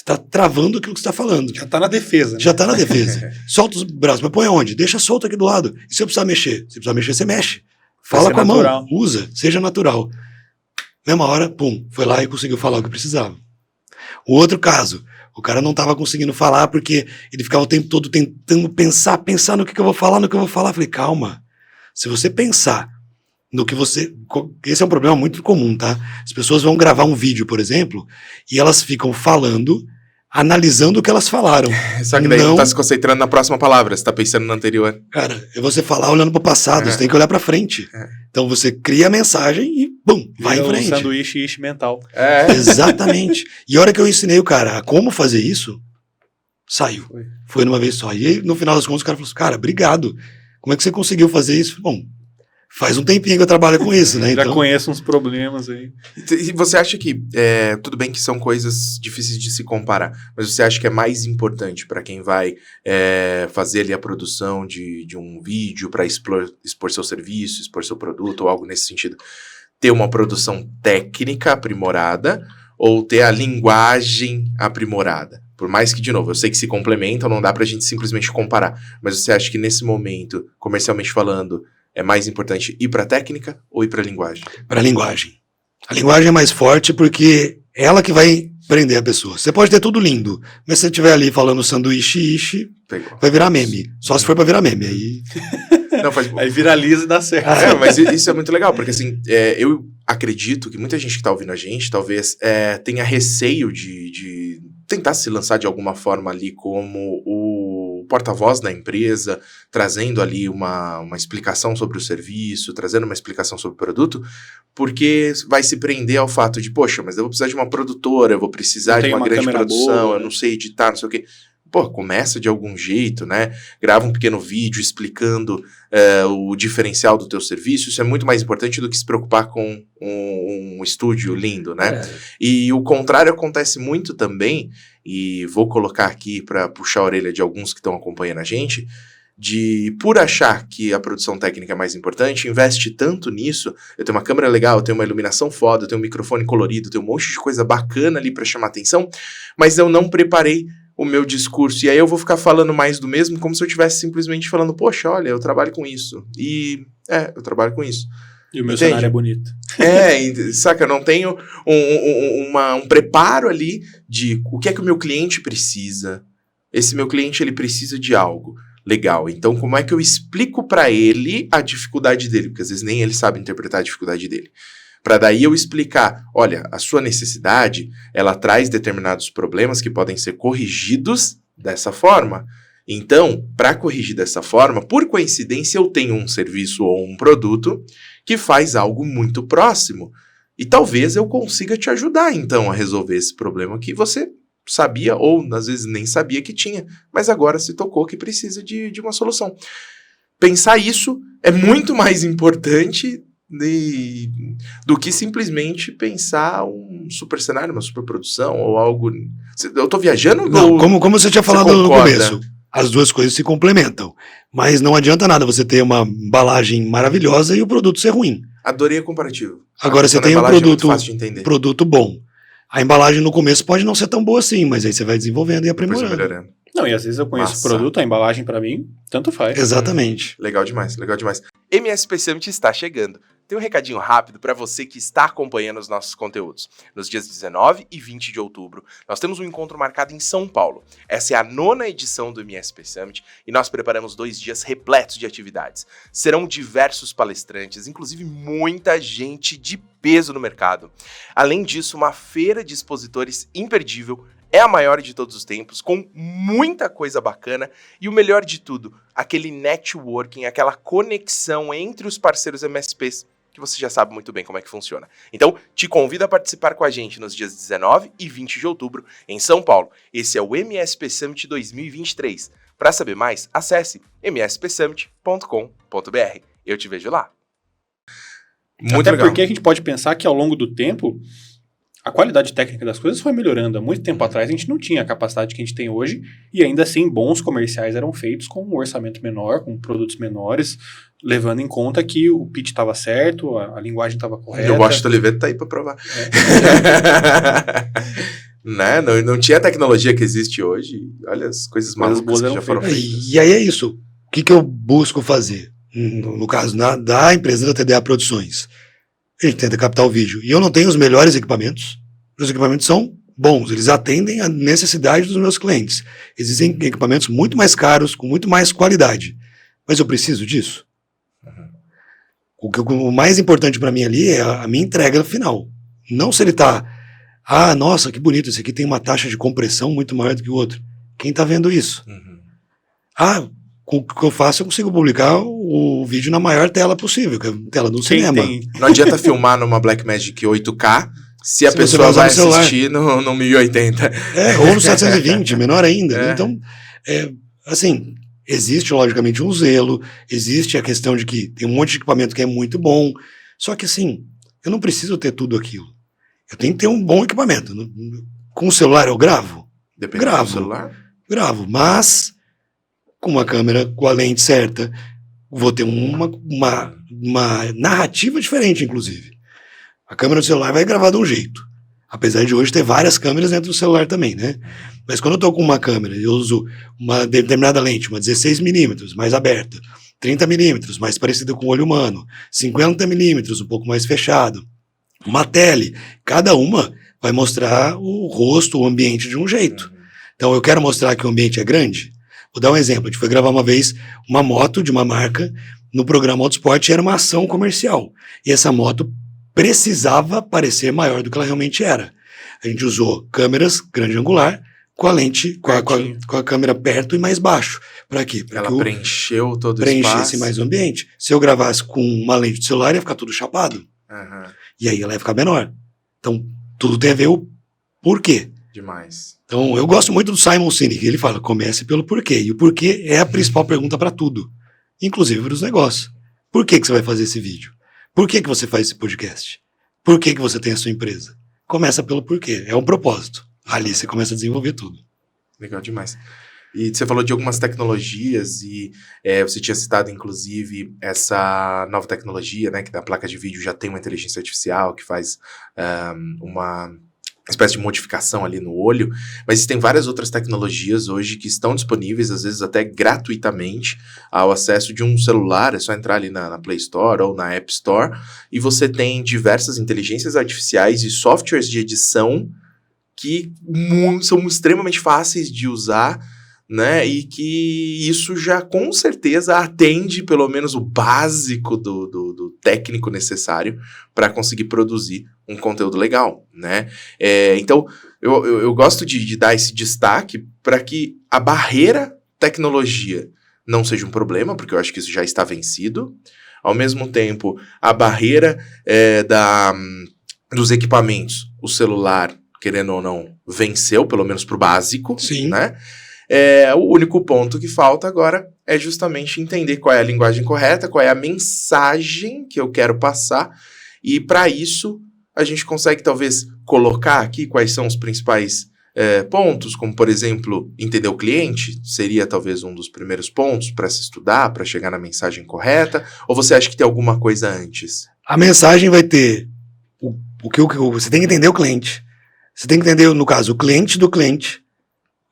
tá travando aquilo que você está falando. Já tá na defesa. Né? Já tá na defesa. Solta os braços, mas põe aonde? Deixa solto aqui do lado. E se eu precisar mexer? Se precisar mexer, você mexe. Fala com a mão, usa, seja natural. Mesma hora, pum, foi lá e conseguiu falar o que precisava. O outro caso, o cara não estava conseguindo falar porque ele ficava o tempo todo tentando pensar no que eu vou falar, Eu falei, calma, se você pensar no que você... Esse é um problema muito comum, tá? As pessoas vão gravar um vídeo, por exemplo, e elas ficam falando, analisando o que elas falaram. Só que daí não tá se concentrando na próxima palavra, você tá pensando na anterior. Cara, é você falar olhando pro passado, você tem que olhar pra frente. Então você cria a mensagem e, bum, vai em frente. Um sanduíche mental. Exatamente. E a hora que eu ensinei o cara a como fazer isso, saiu. Foi numa vez só. E aí, no final das contas, o cara falou assim, cara, obrigado. Como é que você conseguiu fazer isso? Bom, faz um tempinho que eu trabalho com isso, né? Já conheço uns problemas aí. E você acha que, tudo bem que são coisas difíceis de se comparar, mas você acha que é mais importante para quem vai fazer ali a produção de um vídeo para expor seu serviço, expor seu produto ou algo nesse sentido, ter uma produção técnica aprimorada ou ter a linguagem aprimorada? Por mais que, de novo, eu sei que se complementam, não dá pra gente simplesmente comparar, mas você acha que nesse momento, comercialmente falando, é mais importante ir para a técnica ou ir para a linguagem? Para a linguagem. A linguagem é mais forte porque é ela que vai prender a pessoa. Você pode ter tudo lindo, mas se você estiver ali falando sanduíche, vai virar meme. Só se for para virar meme. Aí... Não, aí viraliza e dá certo. Mas isso é muito legal, porque assim, eu acredito que muita gente que está ouvindo a gente talvez tenha receio de tentar se lançar de alguma forma ali como o porta-voz da empresa, trazendo ali uma explicação sobre o serviço, trazendo uma explicação sobre o produto, porque vai se prender ao fato de, poxa, mas eu vou precisar de uma produtora, eu vou precisar de uma grande produção, boa, eu não sei editar, não sei o quê. Pô, começa de algum jeito, né? Grava um pequeno vídeo explicando o diferencial do teu serviço. Isso é muito mais importante do que se preocupar com um estúdio lindo, né? E o contrário acontece muito também, e vou colocar aqui para puxar a orelha de alguns que estão acompanhando a gente, por achar que a produção técnica é mais importante, investe tanto nisso. Eu tenho uma câmera legal, eu tenho uma iluminação foda, eu tenho um microfone colorido, eu tenho um monte de coisa bacana ali para chamar atenção, mas eu não preparei o meu discurso, e aí eu vou ficar falando mais do mesmo, como se eu estivesse simplesmente falando, poxa, olha, eu trabalho com isso, eu trabalho com isso. E o meu cenário é bonito. Saca, eu não tenho um preparo ali de o que é que o meu cliente precisa. Esse meu cliente, ele precisa de algo. Legal, então como é que eu explico pra ele a dificuldade dele? Porque às vezes nem ele sabe interpretar a dificuldade dele. Para daí eu explicar, olha, a sua necessidade, ela traz determinados problemas que podem ser corrigidos dessa forma. Então, para corrigir dessa forma, por coincidência, eu tenho um serviço ou um produto que faz algo muito próximo. E talvez eu consiga te ajudar, então, a resolver esse problema que você sabia ou, às vezes, nem sabia que tinha, mas agora se tocou que precisa de uma solução. Pensar isso é muito mais importante do que simplesmente pensar um super cenário, uma super produção ou algo... Eu tô viajando? Não, como você tinha falado no começo, as duas coisas se complementam, mas não adianta nada você ter uma embalagem maravilhosa e o produto ser ruim. Adorei o comparativo. Agora você tem um produto bom. A embalagem no começo pode não ser tão boa assim, mas aí você vai desenvolvendo e aprimorando. Não, e às vezes eu conheço o produto, a embalagem pra mim, tanto faz. Exatamente. Legal demais, legal demais. MSP Summit está chegando. Tem um recadinho rápido para você que está acompanhando os nossos conteúdos. Nos dias 19 e 20 de outubro, nós temos um encontro marcado em São Paulo. Essa é a 9ª edição do MSP Summit e nós preparamos 2 dias repletos de atividades. Serão diversos palestrantes, inclusive muita gente de peso no mercado. Além disso, uma feira de expositores imperdível, é a maior de todos os tempos, com muita coisa bacana e o melhor de tudo, aquele networking, aquela conexão entre os parceiros MSPs que você já sabe muito bem como é que funciona. Então, te convido a participar com a gente nos dias 19 e 20 de outubro em São Paulo. Esse é o MSP Summit 2023. Para saber mais, acesse mspsummit.com.br. Eu te vejo lá. Muito Até legal. porque a gente pode pensar que ao longo do tempo, a qualidade técnica das coisas foi melhorando. Há muito tempo atrás a gente não tinha a capacidade que a gente tem hoje e ainda assim bons comerciais eram feitos com um orçamento menor, com produtos menores, levando em conta que o pitch estava certo, a linguagem estava correta. O Washington Oliveira tá aí para provar. Né? Não tinha a tecnologia que existe hoje. Olha as coisas malucas que já foram feitas. E aí é isso. O que eu busco fazer? No caso da empresa da TDA Produções. A gente tenta captar o vídeo. E eu não tenho os melhores equipamentos. Os equipamentos são bons. Eles atendem a necessidade dos meus clientes. Existem equipamentos muito mais caros, com muito mais qualidade. Mas eu preciso disso. O mais importante para mim ali é a minha entrega final. Não se ele tá... Ah, nossa, que bonito. Esse aqui tem uma taxa de compressão muito maior do que o outro. Quem tá vendo isso? Com o que eu faço, eu consigo publicar o vídeo na maior tela possível, que é a tela do cinema. Não adianta filmar numa Blackmagic 8K se a Se pessoa você vai usar no assistir no 1080. Ou no 720, menor ainda. É. Então, assim, existe logicamente um zelo, existe a questão de que tem um monte de equipamento que é muito bom, só que assim, eu não preciso ter tudo aquilo. Eu tenho que ter um bom equipamento. Com o celular eu gravo? Depende do celular. Gravo, mas com uma câmera com a lente certa, vou ter uma narrativa diferente, inclusive. A câmera do celular vai gravar de um jeito. Apesar de hoje ter várias câmeras dentro do celular também, né? Mas quando eu tô com uma câmera, eu uso uma determinada lente, uma 16mm, mais aberta, 30mm, mais parecida com o olho humano, 50mm, um pouco mais fechado, uma tele, cada uma vai mostrar o rosto, o ambiente de um jeito. Então eu quero mostrar que o ambiente é grande. Vou dar um exemplo, a gente foi gravar uma vez uma moto de uma marca no programa Autosport e era uma ação comercial. E essa moto precisava parecer maior do que ela realmente era. A gente usou câmeras grande angular com a lente, com a câmera perto e mais baixo. Para quê? Para ela que preencheu todo o preenchesse espaço. mais o ambiente. Se eu gravasse com uma lente de celular, ia ficar tudo chapado. E aí ela ia ficar menor. Então, tudo tem a ver o porquê. Demais. Então, eu gosto muito do Simon Sinek. Ele fala, comece pelo porquê. E o porquê é a principal pergunta para tudo. Inclusive para os negócios. Por que você vai fazer esse vídeo? Por que você faz esse podcast? Por que você tem a sua empresa? Começa pelo porquê. É um propósito. Ali você começa a desenvolver tudo. Legal demais. E você falou de algumas tecnologias e você tinha citado, inclusive, essa nova tecnologia, né? Que na placa de vídeo já tem uma inteligência artificial que faz uma espécie de modificação ali no olho, mas existem várias outras tecnologias hoje que estão disponíveis, às vezes até gratuitamente, ao acesso de um celular. É só entrar ali na Play Store ou na App Store, e você tem diversas inteligências artificiais e softwares de edição que são extremamente fáceis de usar, né, e que isso já com certeza atende pelo menos o básico do técnico necessário para conseguir produzir um conteúdo legal, né? Então, eu gosto de dar esse destaque para que a barreira tecnologia não seja um problema, porque eu acho que isso já está vencido. Ao mesmo tempo, a barreira dos equipamentos, o celular, querendo ou não, venceu, pelo menos para o básico, Sim. Né? O único ponto que falta agora é justamente entender qual é a linguagem correta, qual é a mensagem que eu quero passar, e para isso a gente consegue talvez colocar aqui quais são os principais pontos, como por exemplo, entender o cliente, seria talvez um dos primeiros pontos para se estudar, para chegar na mensagem correta, ou você acha que tem alguma coisa antes? A mensagem vai ter você tem que entender o cliente. Você tem que entender, no caso, o cliente do cliente.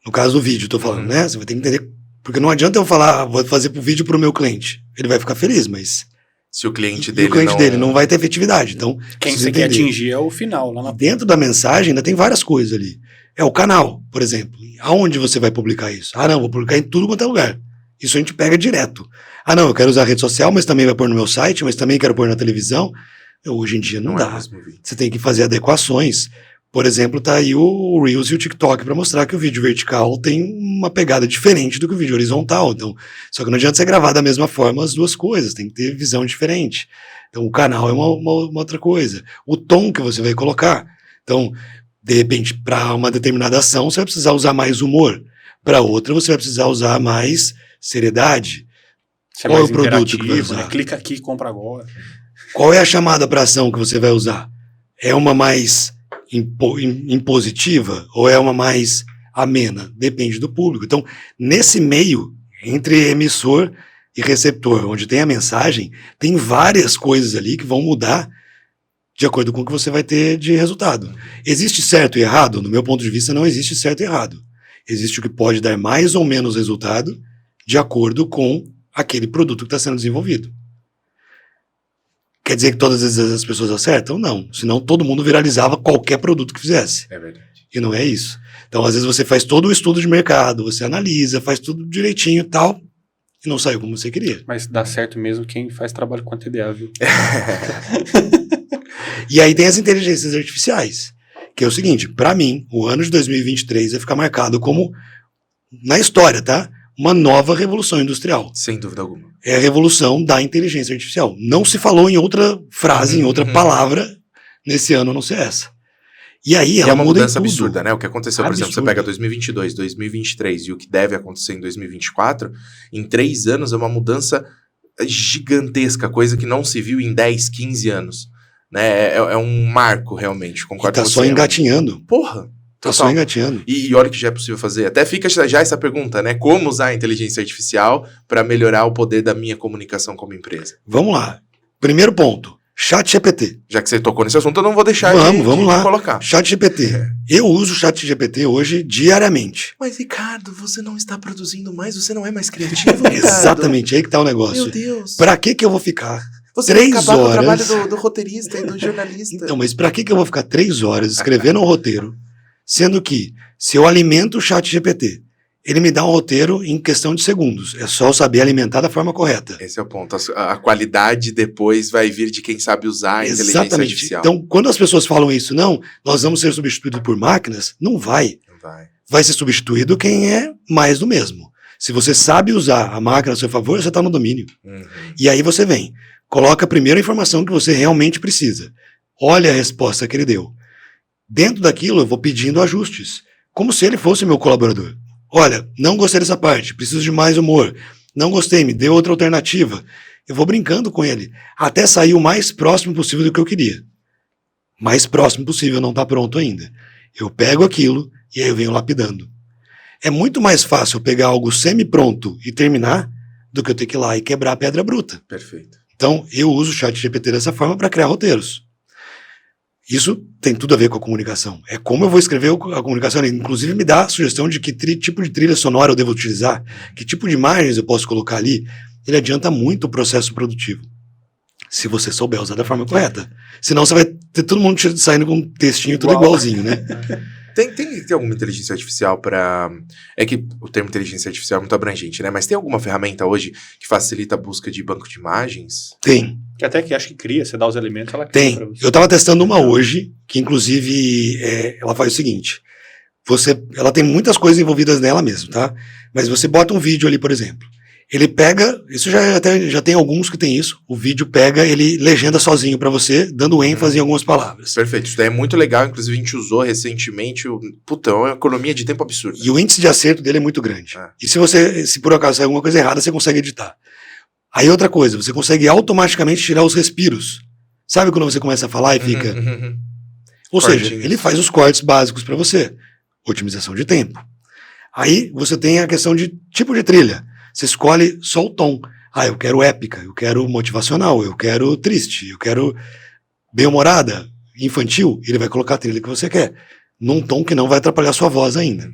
No caso do vídeo, tô falando, né? Você vai ter que entender. Porque não adianta eu falar, vou fazer pro vídeo pro meu cliente. Ele vai ficar feliz, mas Se o cliente dele não vai ter efetividade. Então, quem precisa você quer entender. atingir é o final. Lá na... Dentro da mensagem ainda tem várias coisas ali. É o canal, por exemplo. Aonde você vai publicar isso? Ah, não, vou publicar em tudo quanto é lugar. Isso a gente pega direto. Ah, não, eu quero usar a rede social, mas também vai pôr no meu site, mas também quero pôr na televisão. Hoje em dia não dá. mesmo vídeo. Você tem que fazer adequações. Por exemplo, tá aí o Reels e o TikTok para mostrar que o vídeo vertical tem uma pegada diferente do que o vídeo horizontal. Então, só que não adianta você gravar da mesma forma as duas coisas, tem que ter visão diferente. Então, o canal é uma outra coisa. O tom que você vai colocar. Então, de repente, para uma determinada ação, você vai precisar usar mais humor. Para outra, você vai precisar usar mais seriedade. Ser Qual é mais o produto que vai interativo, usar? né? Clica aqui e compra agora. Qual é a chamada para ação que você vai usar? É uma mais impositiva ou é uma mais amena? Depende do público. Então, nesse meio, entre emissor e receptor, onde tem a mensagem, tem várias coisas ali que vão mudar de acordo com o que você vai ter de resultado. Existe certo e errado? No meu ponto de vista, não existe certo e errado. Existe o que pode dar mais ou menos resultado de acordo com aquele produto que está sendo desenvolvido. Quer dizer que todas as pessoas acertam? Não. Senão todo mundo viralizava qualquer produto que fizesse. É verdade. E não é isso. Então, às vezes, você faz todo o estudo de mercado, você analisa, faz tudo direitinho e tal, e não saiu como você queria. Mas dá certo mesmo quem faz trabalho com a TDA, viu? E aí tem as inteligências artificiais, que é o seguinte, para mim, o ano de 2023 vai ficar marcado como, na história, tá? Uma nova revolução industrial. Sem dúvida alguma. É a revolução da inteligência artificial. Não se falou em outra frase, em outra palavra, nesse ano a não ser essa. E aí ela é uma muda mudança em tudo. absurda, né? O que aconteceu, por exemplo, você Absurda. pega 2022, 2023 e o que deve acontecer em 2024, em 3 anos é uma mudança gigantesca, coisa que não se viu em 10, 15 anos. Né? É um marco, realmente, E concordo tá com só você. engatinhando. Porra! Tá Total. só engatinhando. E olha que já é possível fazer. Até fica já essa pergunta, né? Como usar a inteligência artificial para melhorar o poder da minha comunicação como empresa? Vamos lá. Primeiro ponto. ChatGPT. Já que você tocou nesse assunto, eu não vou deixar Vamos de lá. colocar. ChatGPT. Eu uso o ChatGPT hoje diariamente. Mas, Ricardo, você não está produzindo mais, você não é mais criativo, Ricardo. Exatamente, aí que tá o negócio. Meu Deus. Pra que eu vou ficar Você 3 vai acabar com o horas? trabalho do roteirista e do jornalista. Então, mas pra que eu vou ficar 3 horas escrevendo um roteiro, sendo que se eu alimento o ChatGPT, ele me dá um roteiro em questão de segundos. É só eu saber alimentar da forma correta. Esse é o ponto. A qualidade depois vai vir de quem sabe usar a inteligência Exatamente. artificial. Então, quando as pessoas falam isso, não, nós vamos ser substituídos por máquinas, não vai. Não vai. Vai ser substituído quem é mais do mesmo. Se você sabe usar a máquina a seu favor, você está no domínio. Uhum. E aí você vem, coloca primeiro a informação que você realmente precisa. Olha a resposta que ele deu. Dentro daquilo, eu vou pedindo ajustes, como se ele fosse meu colaborador. Olha, não gostei dessa parte, preciso de mais humor. Não gostei, me dê outra alternativa. Eu vou brincando com ele, até sair o mais próximo possível do que eu queria. Mais próximo possível, não está pronto ainda. Eu pego aquilo e aí eu venho lapidando. É muito mais fácil eu pegar algo semi-pronto e terminar do que eu ter que ir lá e quebrar a pedra bruta. Perfeito. Então, eu uso o ChatGPT dessa forma para criar roteiros. Isso tem tudo a ver com a comunicação. É como eu vou escrever a comunicação. Ele, inclusive, me dá a sugestão de que tipo de trilha sonora eu devo utilizar, que tipo de imagens eu posso colocar ali. Ele adianta muito o processo produtivo, se você souber usar da forma correta. Senão você vai ter todo mundo saindo com um textinho tudo igualzinho, né? Tem alguma inteligência artificial para... É que o termo inteligência artificial é muito abrangente, né? Mas tem alguma ferramenta hoje que facilita a busca de banco de imagens? Tem. Que até que acho que cria, você dá os elementos, ela cria pra Tem. você. Eu estava testando uma hoje, que inclusive ela faz o seguinte. Ela tem muitas coisas envolvidas nela mesmo, tá? Mas você bota um vídeo ali, por exemplo. Ele pega, isso já tem alguns que tem isso, o vídeo pega, ele legenda sozinho para você, dando ênfase em algumas palavras. Perfeito, isso daí é muito legal, inclusive a gente usou recentemente, puta, é uma economia de tempo absurda. E o índice de acerto dele é muito grande. E se por acaso sair alguma coisa errada, você consegue editar. Aí outra coisa, você consegue automaticamente tirar os respiros. Sabe quando você começa a falar e fica... Ou seja, Cortinhos. ele faz os cortes básicos para você. Otimização de tempo. Aí você tem a questão de tipo de trilha. Você escolhe só o tom. Ah, eu quero épica, eu quero motivacional, eu quero triste, eu quero bem-humorada, infantil. Ele vai colocar a trilha que você quer, num tom que não vai atrapalhar a sua voz ainda.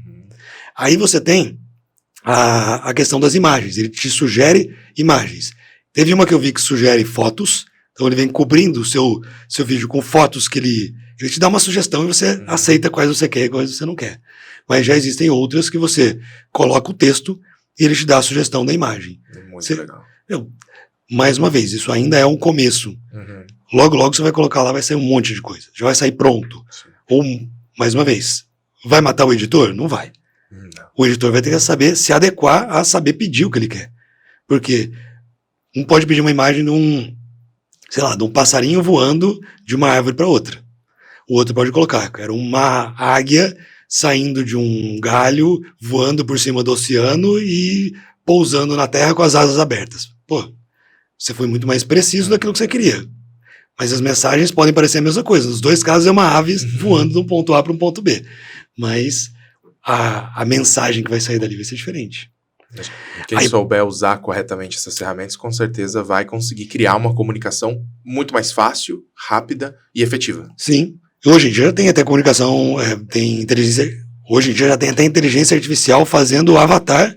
Aí você tem a questão das imagens. Ele te sugere imagens. Teve uma que eu vi que sugere fotos. Então ele vem cobrindo o seu vídeo com fotos que ele te dá uma sugestão e você aceita quais você quer e quais você não quer. Mas já existem outras que você coloca o texto e ele te dá a sugestão da imagem. Muito legal. Mais uma vez, isso ainda é um começo. Logo, logo você vai colocar lá, vai sair um monte de coisa. Já vai sair pronto. Sim. Ou mais uma vez, vai matar o editor? Não vai. Não. O editor vai ter que saber se adequar a saber pedir o que ele quer. Porque um pode pedir uma imagem de um passarinho voando de uma árvore para outra. O outro pode colocar, eu quero uma águia saindo de um galho, voando por cima do oceano e pousando na terra com as asas abertas. Pô, você foi muito mais preciso daquilo que você queria. Mas as mensagens podem parecer a mesma coisa. Nos dois casos é uma ave voando de um ponto A para um ponto B. Mas a mensagem que vai sair dali vai ser diferente. Quem souber usar corretamente essas ferramentas, com certeza vai conseguir criar uma comunicação muito mais fácil, rápida e efetiva. Sim. Hoje em dia já tem até comunicação, tem inteligência. Hoje em dia já tem até inteligência artificial fazendo o avatar.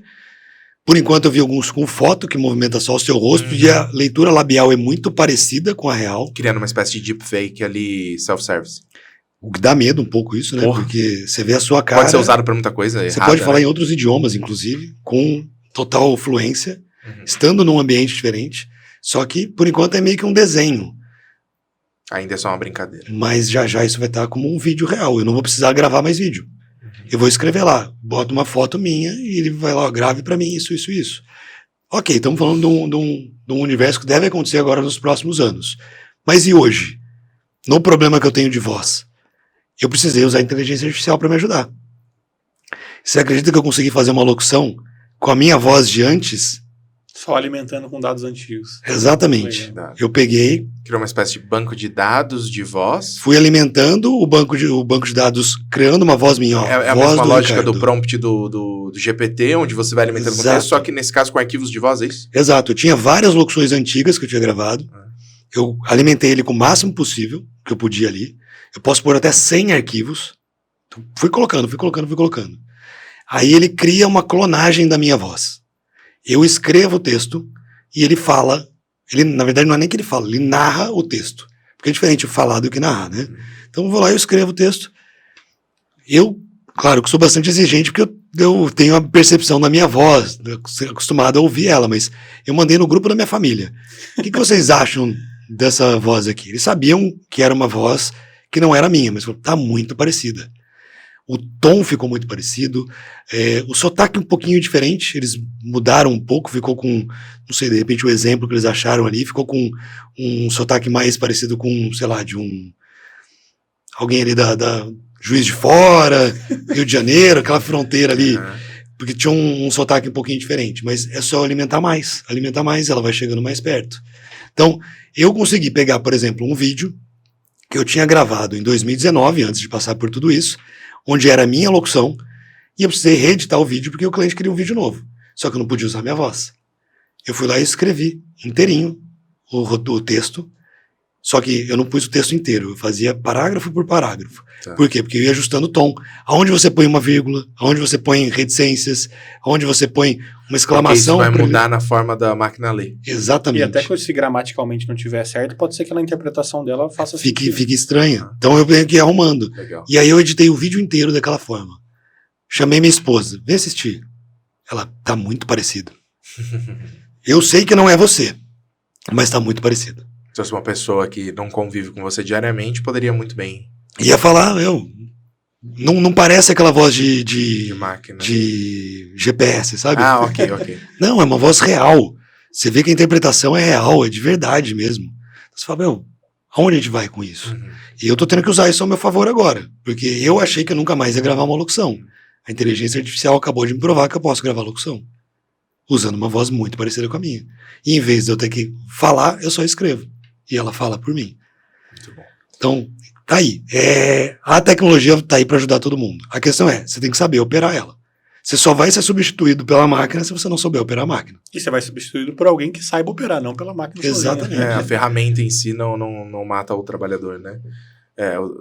Por enquanto eu vi alguns com foto que movimenta só o seu rosto e a leitura labial é muito parecida com a real. Criando uma espécie de deepfake ali, self-service. O que dá medo um pouco isso, né? Porra. Porque você vê a sua cara. Pode ser usado para muita coisa Você errada, pode falar né? em outros idiomas, inclusive, com total fluência, estando num ambiente diferente. Só que, por enquanto, é meio que um desenho. Ainda é só uma brincadeira. Mas já já isso vai estar como um vídeo real. Eu não vou precisar gravar mais vídeo. Eu vou escrever lá, boto uma foto minha e ele vai lá, grave pra mim isso. Ok, estamos falando de um universo que deve acontecer agora nos próximos anos. Mas e hoje? No problema que eu tenho de voz, eu precisei usar a inteligência artificial para me ajudar. Você acredita que eu consegui fazer uma locução com a minha voz de antes? Só alimentando com dados antigos. Exatamente. Legal. Eu peguei, Criou uma espécie de banco de dados de voz. fui alimentando o banco de dados, criando uma voz minha. Ó, É a voz mesma do lógica Ricardo. do prompt do GPT, onde você vai alimentando com Exato. texto, só que nesse caso com arquivos de voz, é isso? Exato, eu tinha várias locuções antigas que eu tinha gravado. Eu alimentei ele com o máximo possível que eu podia ali. Eu posso pôr até 100 arquivos. Então, fui colocando. Aí ele cria uma clonagem da minha voz. Eu escrevo o texto e ele fala. Ele, na verdade, não é nem que ele fala, ele narra o texto. Porque é diferente o falar do que narrar, né? Então eu vou lá e eu escrevo o texto. Eu, claro, que sou bastante exigente porque eu tenho a percepção da minha voz, eu sou acostumado a ouvir ela, mas eu mandei no grupo da minha família. O que vocês acham dessa voz aqui? Eles sabiam que era uma voz que não era minha, mas tá muito parecida. O tom ficou muito parecido, o sotaque um pouquinho diferente, eles mudaram um pouco, ficou com, não sei, de repente o exemplo que eles acharam ali, ficou com um sotaque mais parecido com, sei lá, de alguém ali da Juiz de Fora, Rio de Janeiro, aquela fronteira ali, porque tinha um sotaque um pouquinho diferente, mas é só alimentar mais, ela vai chegando mais perto. Então, eu consegui pegar, por exemplo, um vídeo que eu tinha gravado em 2019, antes de passar por tudo isso, onde era a minha locução, e eu precisei reeditar o vídeo porque o cliente queria um vídeo novo. Só que eu não podia usar minha voz. Eu fui lá e escrevi inteirinho o texto, só que eu não pus o texto inteiro, eu fazia parágrafo por parágrafo. Tá. Por quê? Porque eu ia ajustando o tom. Aonde você põe uma vírgula, aonde você põe reticências, aonde você põe uma Porque exclamação. isso vai mudar na forma da máquina ler. Exatamente. E até que se gramaticalmente não tiver certo, pode ser que a interpretação dela faça sentido. Fique estranha. Então eu venho aqui arrumando. Legal. E aí eu editei o vídeo inteiro daquela forma. Chamei minha esposa, vem assistir. Ela, tá muito parecido. Eu sei que não é você, mas tá muito parecido. Se fosse uma pessoa que não convive com você diariamente, poderia muito bem Ia falar, não parece aquela voz de máquina. de GPS, sabe? Ah, ok. Não, é uma voz real. Você vê que a interpretação é real, é de verdade mesmo. Você fala, aonde a gente vai com isso? E eu tô tendo que usar isso ao meu favor agora, porque eu achei que eu nunca mais ia gravar uma locução. A inteligência artificial acabou de me provar que eu posso gravar locução, usando uma voz muito parecida com a minha. E em vez de eu ter que falar, eu só escrevo. E ela fala por mim. Muito bom. Então, tá aí. A tecnologia tá aí para ajudar todo mundo. A questão é, você tem que saber operar ela. Você só vai ser substituído pela máquina se você não souber operar a máquina. E você vai ser substituído por alguém que saiba operar, não pela máquina sozinha. Exatamente. A ferramenta em si não mata o trabalhador, né?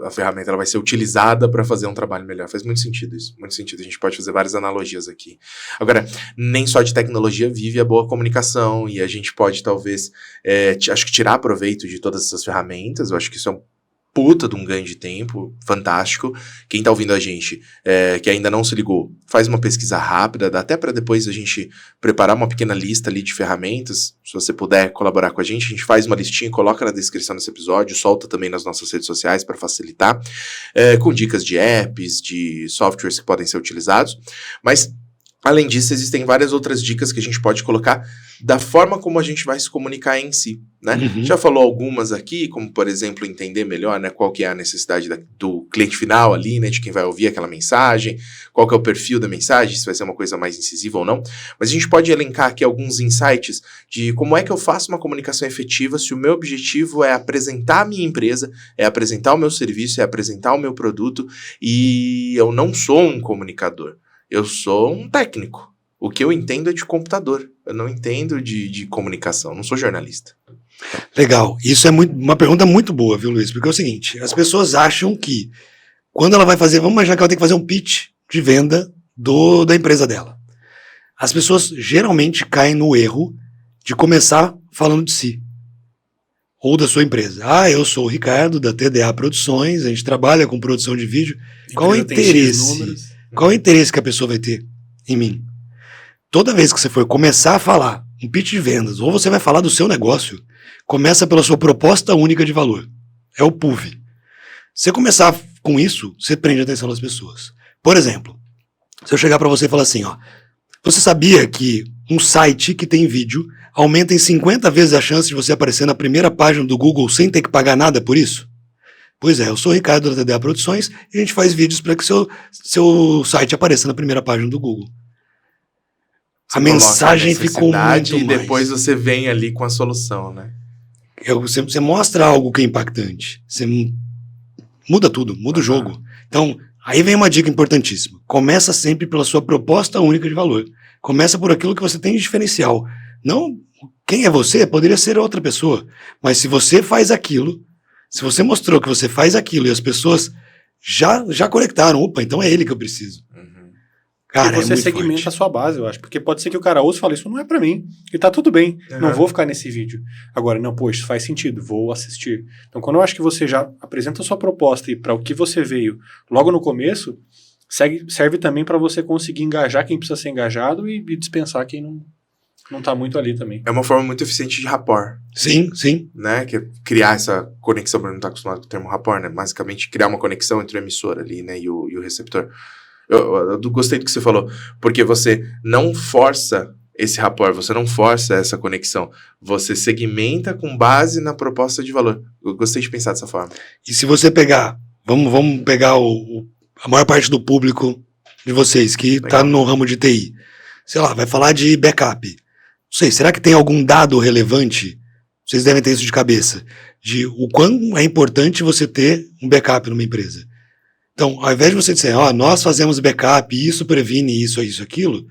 A ferramenta ela vai ser utilizada para fazer um trabalho melhor. Faz muito sentido isso, muito sentido. A gente pode fazer várias analogias aqui. Agora, nem só de tecnologia vive a boa comunicação e a gente pode, talvez, acho que tirar proveito de todas essas ferramentas. Eu acho que isso é um puta de um ganho de tempo, fantástico. Quem tá ouvindo a gente, que ainda não se ligou, faz uma pesquisa rápida, dá até para depois a gente preparar uma pequena lista ali de ferramentas. Se você puder colaborar com a gente faz uma listinha, coloca na descrição desse episódio, solta também nas nossas redes sociais para facilitar, com dicas de apps, de softwares que podem ser utilizados. Mas, além disso, existem várias outras dicas que a gente pode colocar da forma como a gente vai se comunicar em si, né? Já falou algumas aqui, como, por exemplo, entender melhor, né, qual que é a necessidade do cliente final ali, né, de quem vai ouvir aquela mensagem, qual que é o perfil da mensagem, se vai ser uma coisa mais incisiva ou não. Mas a gente pode elencar aqui alguns insights de como é que eu faço uma comunicação efetiva se o meu objetivo é apresentar a minha empresa, é apresentar o meu serviço, é apresentar o meu produto e eu não sou um comunicador. Eu sou um técnico. O que eu entendo é de computador. Eu não entendo de comunicação. Não sou jornalista. Legal. Isso é uma pergunta muito boa, viu, Luiz? Porque é o seguinte, as pessoas acham que quando ela vai fazer, vamos imaginar que ela tem que fazer um pitch de venda da empresa dela. As pessoas geralmente caem no erro de começar falando de si. Ou da sua empresa. Eu sou o Ricardo, da TDA Produções, a gente trabalha com produção de vídeo. Qual é o interesse? Qual é o interesse que a pessoa vai ter em mim? Toda vez que você for começar a falar um pitch de vendas, ou você vai falar do seu negócio, começa pela sua proposta única de valor. É o PUV. Se você começar com isso, você prende a atenção das pessoas. Por exemplo, se eu chegar para você e falar assim, você sabia que um site que tem vídeo aumenta em 50 vezes a chance de você aparecer na primeira página do Google sem ter que pagar nada por isso? Pois é, eu sou o Ricardo da TDA Produções e a gente faz vídeos para que seu site apareça na primeira página do Google. A mensagem ficou muito mais. E depois você vem ali com a solução, né? Você mostra algo que é impactante. Você muda tudo, muda o jogo. Então, aí vem uma dica importantíssima. Começa sempre pela sua proposta única de valor. Começa por aquilo que você tem de diferencial. Não quem é você, poderia ser outra pessoa. Mas se você faz aquilo, se você mostrou que você faz aquilo e as pessoas já conectaram, opa, então é ele que eu preciso. Cara, e você segmenta forte a sua base, eu acho. Porque pode ser que o cara ouça e fale, isso não é pra mim. E tá tudo bem, não vou ficar nesse vídeo. Agora, não, pô, isso faz sentido, vou assistir. Então, quando eu acho que você já apresenta a sua proposta e para o que você veio logo no começo, serve também para você conseguir engajar quem precisa ser engajado e dispensar quem não tá muito ali também. É uma forma muito eficiente de rapport. Sim, sim. Né? Que é criar essa conexão, para não estar acostumado com o termo rapport, né? Basicamente, criar uma conexão entre o emissor ali, né, e o receptor. Eu gostei do que você falou, porque você não força esse rapport, você não força essa conexão, você segmenta com base na proposta de valor. Eu gostei de pensar dessa forma. E se você pegar, vamos pegar a maior parte do público de vocês que está no ramo de TI, sei lá, vai falar de backup. Não sei, será que tem algum dado relevante? Vocês devem ter isso de cabeça, de o quão é importante você ter um backup numa empresa. Então, ao invés de você dizer, nós fazemos backup, isso previne isso, aquilo,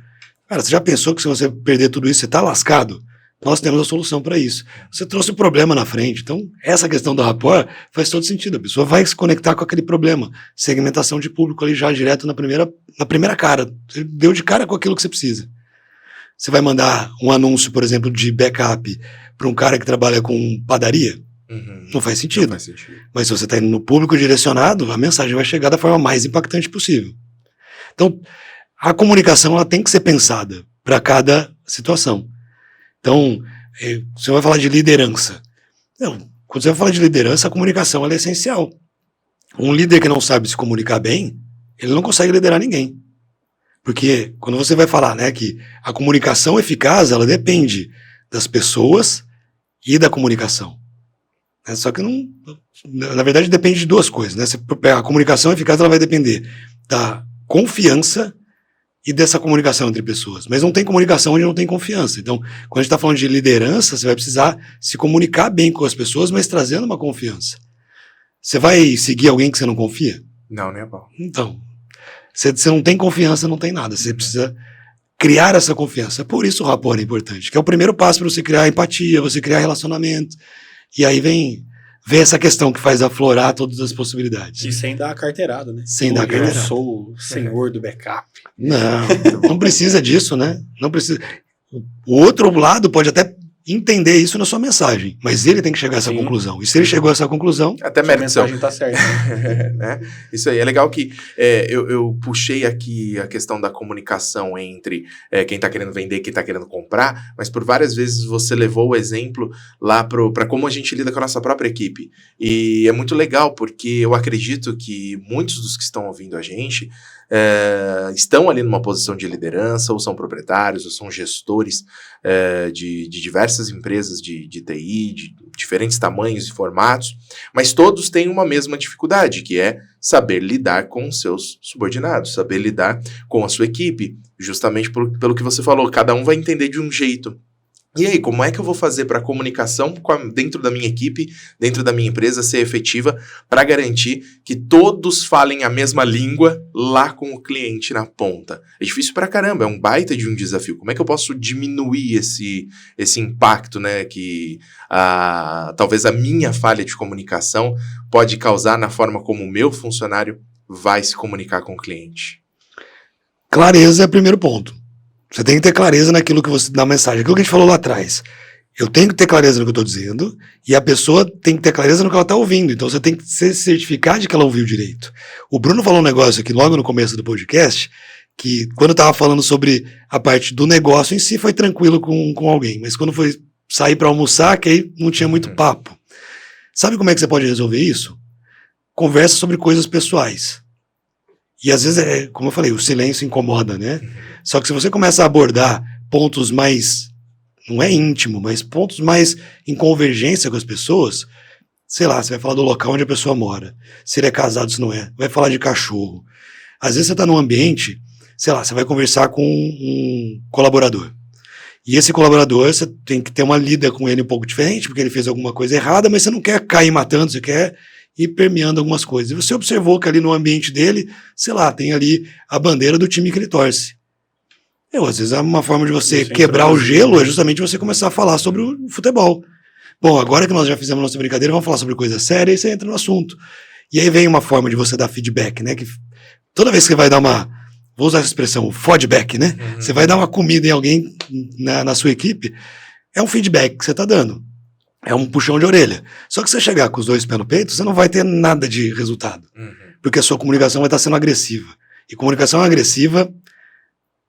cara, você já pensou que se você perder tudo isso, você está lascado? Nós temos a solução para isso. Você trouxe o problema na frente. Então, essa questão do rapport faz todo sentido. A pessoa vai se conectar com aquele problema. Segmentação de público ali já direto na primeira cara. Você deu de cara com aquilo que você precisa. Você vai mandar um anúncio, por exemplo, de backup para um cara que trabalha com padaria? Não faz sentido. Não faz sentido. Mas se você está indo no público direcionado, a mensagem vai chegar da forma mais impactante possível. Então, a comunicação ela tem que ser pensada para cada situação. Então, você vai falar de liderança. Quando você vai falar de liderança, a comunicação ela é essencial. Um líder que não sabe se comunicar bem, ele não consegue liderar ninguém. Porque quando você vai falar, né, que a comunicação eficaz, ela depende das pessoas e da comunicação. Só que não, na verdade depende de duas coisas, né? A comunicação eficaz ela vai depender da confiança e dessa comunicação entre pessoas. Mas não tem comunicação onde não tem confiança. Então, quando a gente está falando de liderança, você vai precisar se comunicar bem com as pessoas, mas trazendo uma confiança. Você vai seguir alguém que você não confia? Não, nem a pau. Então, você não tem confiança, não tem nada. Você precisa criar essa confiança. Por isso o rapport é importante, que é o primeiro passo para você criar empatia, você criar relacionamento. E aí vem essa questão que faz aflorar todas as possibilidades. E sem dar a carteirada, né? Sem dar a carteirada. Eu sou o senhor do backup. Não precisa disso, né? Não precisa. O outro lado pode até entender isso na sua mensagem, mas ele tem que chegar a essa Sim. conclusão. E se ele chegou a essa conclusão, Até A mérito seu. mensagem tá certa. Né? Né? Isso aí, é legal que eu puxei aqui a questão da comunicação entre quem tá querendo vender e quem tá querendo comprar, mas por várias vezes você levou o exemplo lá para como a gente lida com a nossa própria equipe. E é muito legal, porque eu acredito que muitos dos que estão ouvindo a gente estão ali numa posição de liderança, ou são proprietários, ou são gestores de diversas empresas de TI, de diferentes tamanhos e formatos, mas todos têm uma mesma dificuldade, que é saber lidar com os seus subordinados, saber lidar com a sua equipe, justamente pelo que você falou, cada um vai entender de um jeito. E aí, como é que eu vou fazer para a comunicação dentro da minha equipe, dentro da minha empresa, ser efetiva para garantir que todos falem a mesma língua lá com o cliente na ponta? É difícil pra caramba, é um baita de um desafio. Como é que eu posso diminuir esse impacto, né, que talvez a minha falha de comunicação pode causar na forma como o meu funcionário vai se comunicar com o cliente? clareza é o primeiro ponto. Você tem que ter clareza naquilo que você dá a mensagem. Aquilo que a gente falou lá atrás. Eu tenho que ter clareza no que eu estou dizendo e a pessoa tem que ter clareza no que ela está ouvindo. Então você tem que se certificar de que ela ouviu direito. O Bruno falou um negócio aqui logo no começo do podcast, que quando eu estava falando sobre a parte do negócio em si foi tranquilo com alguém, mas quando foi sair para almoçar, que aí não tinha muito papo. Sabe como é que você pode resolver isso? Conversa sobre coisas pessoais. E às vezes, como eu falei, o silêncio incomoda, né? Só que se você começa a abordar pontos mais, não é íntimo, mas pontos mais em convergência com as pessoas, sei lá, você vai falar do local onde a pessoa mora, se ele é casado, se não é, vai falar de cachorro. Às vezes você está num ambiente, sei lá, você vai conversar com um colaborador. E esse colaborador, você tem que ter uma lida com ele um pouco diferente, porque ele fez alguma coisa errada, mas você não quer cair matando, você quer ir permeando algumas coisas. E você observou que ali no ambiente dele, sei lá, tem ali a bandeira do time que ele torce. Às vezes uma forma de você quebrar o gelo é justamente você começar a falar sobre o futebol. Bom, agora que nós já fizemos nossa brincadeira, vamos falar sobre coisa séria e você entra no assunto. E aí vem uma forma de você dar feedback, né? Que toda vez que você vai dar vou usar essa expressão, feedback, né? Uhum. Você vai dar uma comida em alguém na sua equipe, é um feedback que você está dando. É um puxão de orelha. Só que se você chegar com os dois pés no peito, você não vai ter nada de resultado. Uhum. Porque a sua comunicação vai estar sendo agressiva. E comunicação agressiva,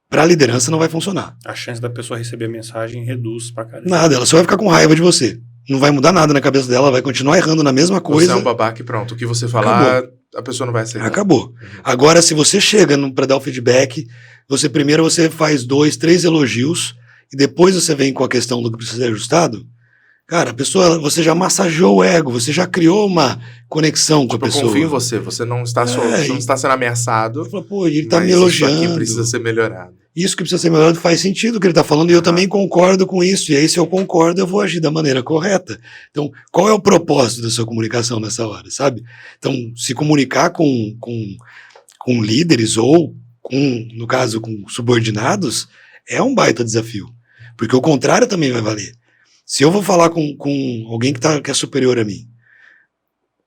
para a liderança, não vai funcionar. A chance da pessoa receber a mensagem reduz pra caramba. Nada, ela só vai ficar com raiva de você. Não vai mudar nada na cabeça dela, ela vai continuar errando na mesma coisa. Você é um babaca e pronto. O que você falar, acabou. A pessoa não vai aceitar. Acabou. Uhum. Agora, se você chega para dar o feedback, primeiro você faz 2, 3 elogios, e depois você vem com a questão do que precisa ser ajustado. Cara, a pessoa, você já massageou o ego, você já criou uma conexão com a pessoa. Eu confio em você, você não está sendo ameaçado. Eu falo, pô, ele está me elogiando. Isso aqui precisa ser melhorado. Isso que precisa ser melhorado faz sentido o que ele está falando, e eu também concordo com isso. E aí, se eu concordo, eu vou agir da maneira correta. Então, qual é o propósito da sua comunicação nessa hora, sabe? Então, se comunicar com líderes ou, no caso, com subordinados, é um baita desafio. Porque o contrário também vai valer. Se eu vou falar com alguém que é superior a mim,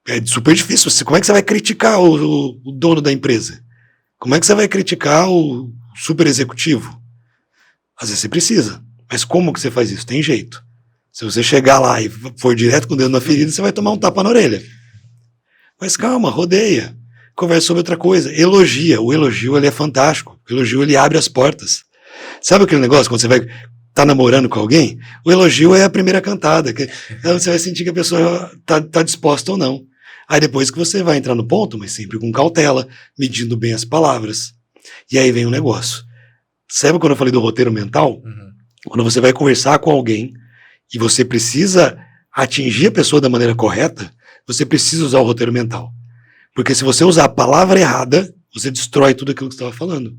é super difícil. Como é que você vai criticar o dono da empresa? Como é que você vai criticar o super executivo? Às vezes você precisa. Mas como que você faz isso? Tem jeito. Se você chegar lá e for direto com o dedo na ferida, você vai tomar um tapa na orelha. Mas calma, rodeia. Conversa sobre outra coisa. Elogia. O elogio, ele é fantástico. O elogio, ele abre as portas. Sabe aquele negócio quando você vai tá namorando com alguém? O elogio é a primeira cantada. Você vai sentir que a pessoa tá disposta ou não. Aí depois que você vai entrar no ponto, mas sempre com cautela, medindo bem as palavras. E aí vem o negócio. Sabe quando eu falei do roteiro mental? Uhum. Quando você vai conversar com alguém e você precisa atingir a pessoa da maneira correta, você precisa usar o roteiro mental. Porque se você usar a palavra errada, você destrói tudo aquilo que você estava falando.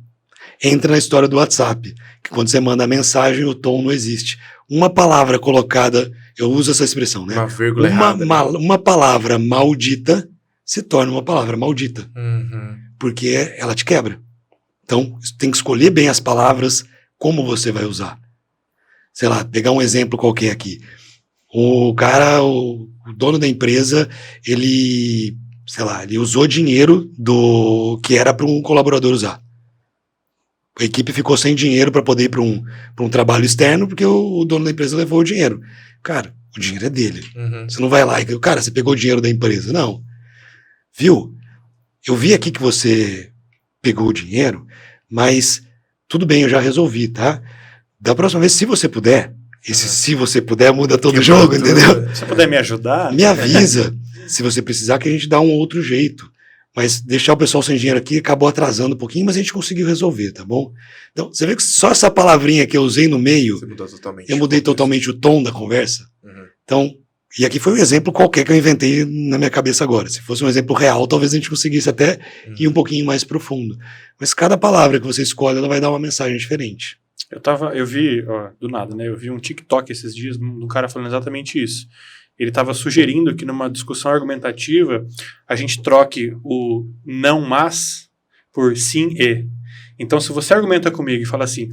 Entra na história do WhatsApp, que quando você manda a mensagem, o tom não existe. Uma palavra colocada, eu uso essa expressão, né? Uma vírgula errada. Uma palavra maldita se torna uma palavra maldita. Uhum. Porque ela te quebra. Então, tem que escolher bem as palavras, como você vai usar. Sei lá, pegar um exemplo qualquer aqui. O dono da empresa, ele usou dinheiro que era para um colaborador usar. A equipe ficou sem dinheiro para poder ir para um trabalho externo, porque o dono da empresa levou o dinheiro. Cara, o dinheiro é dele. Você não vai lá e... Cara, você pegou o dinheiro da empresa. Não. Viu? Eu vi aqui que você pegou o dinheiro, mas tudo bem, eu já resolvi, tá? Da próxima vez, se você puder, se você puder, muda todo o jogo, entendeu? Se você puder me ajudar... Me avisa, se você precisar, que a gente dá um outro jeito. Mas deixar o pessoal sem dinheiro aqui acabou atrasando um pouquinho, mas a gente conseguiu resolver, tá bom? Então, você vê que só essa palavrinha que eu usei no meio, eu mudei totalmente o tom da conversa. Então, e aqui foi um exemplo qualquer que eu inventei na minha cabeça agora. Se fosse um exemplo real, talvez a gente conseguisse até ir um pouquinho mais profundo. Mas cada palavra que você escolhe, ela vai dar uma mensagem diferente. Eu vi, ó, do nada, né? Eu vi um TikTok esses dias, um cara falando exatamente isso. Ele estava sugerindo que numa discussão argumentativa a gente troque o não mas por sim e. Então, se você argumenta comigo e fala assim,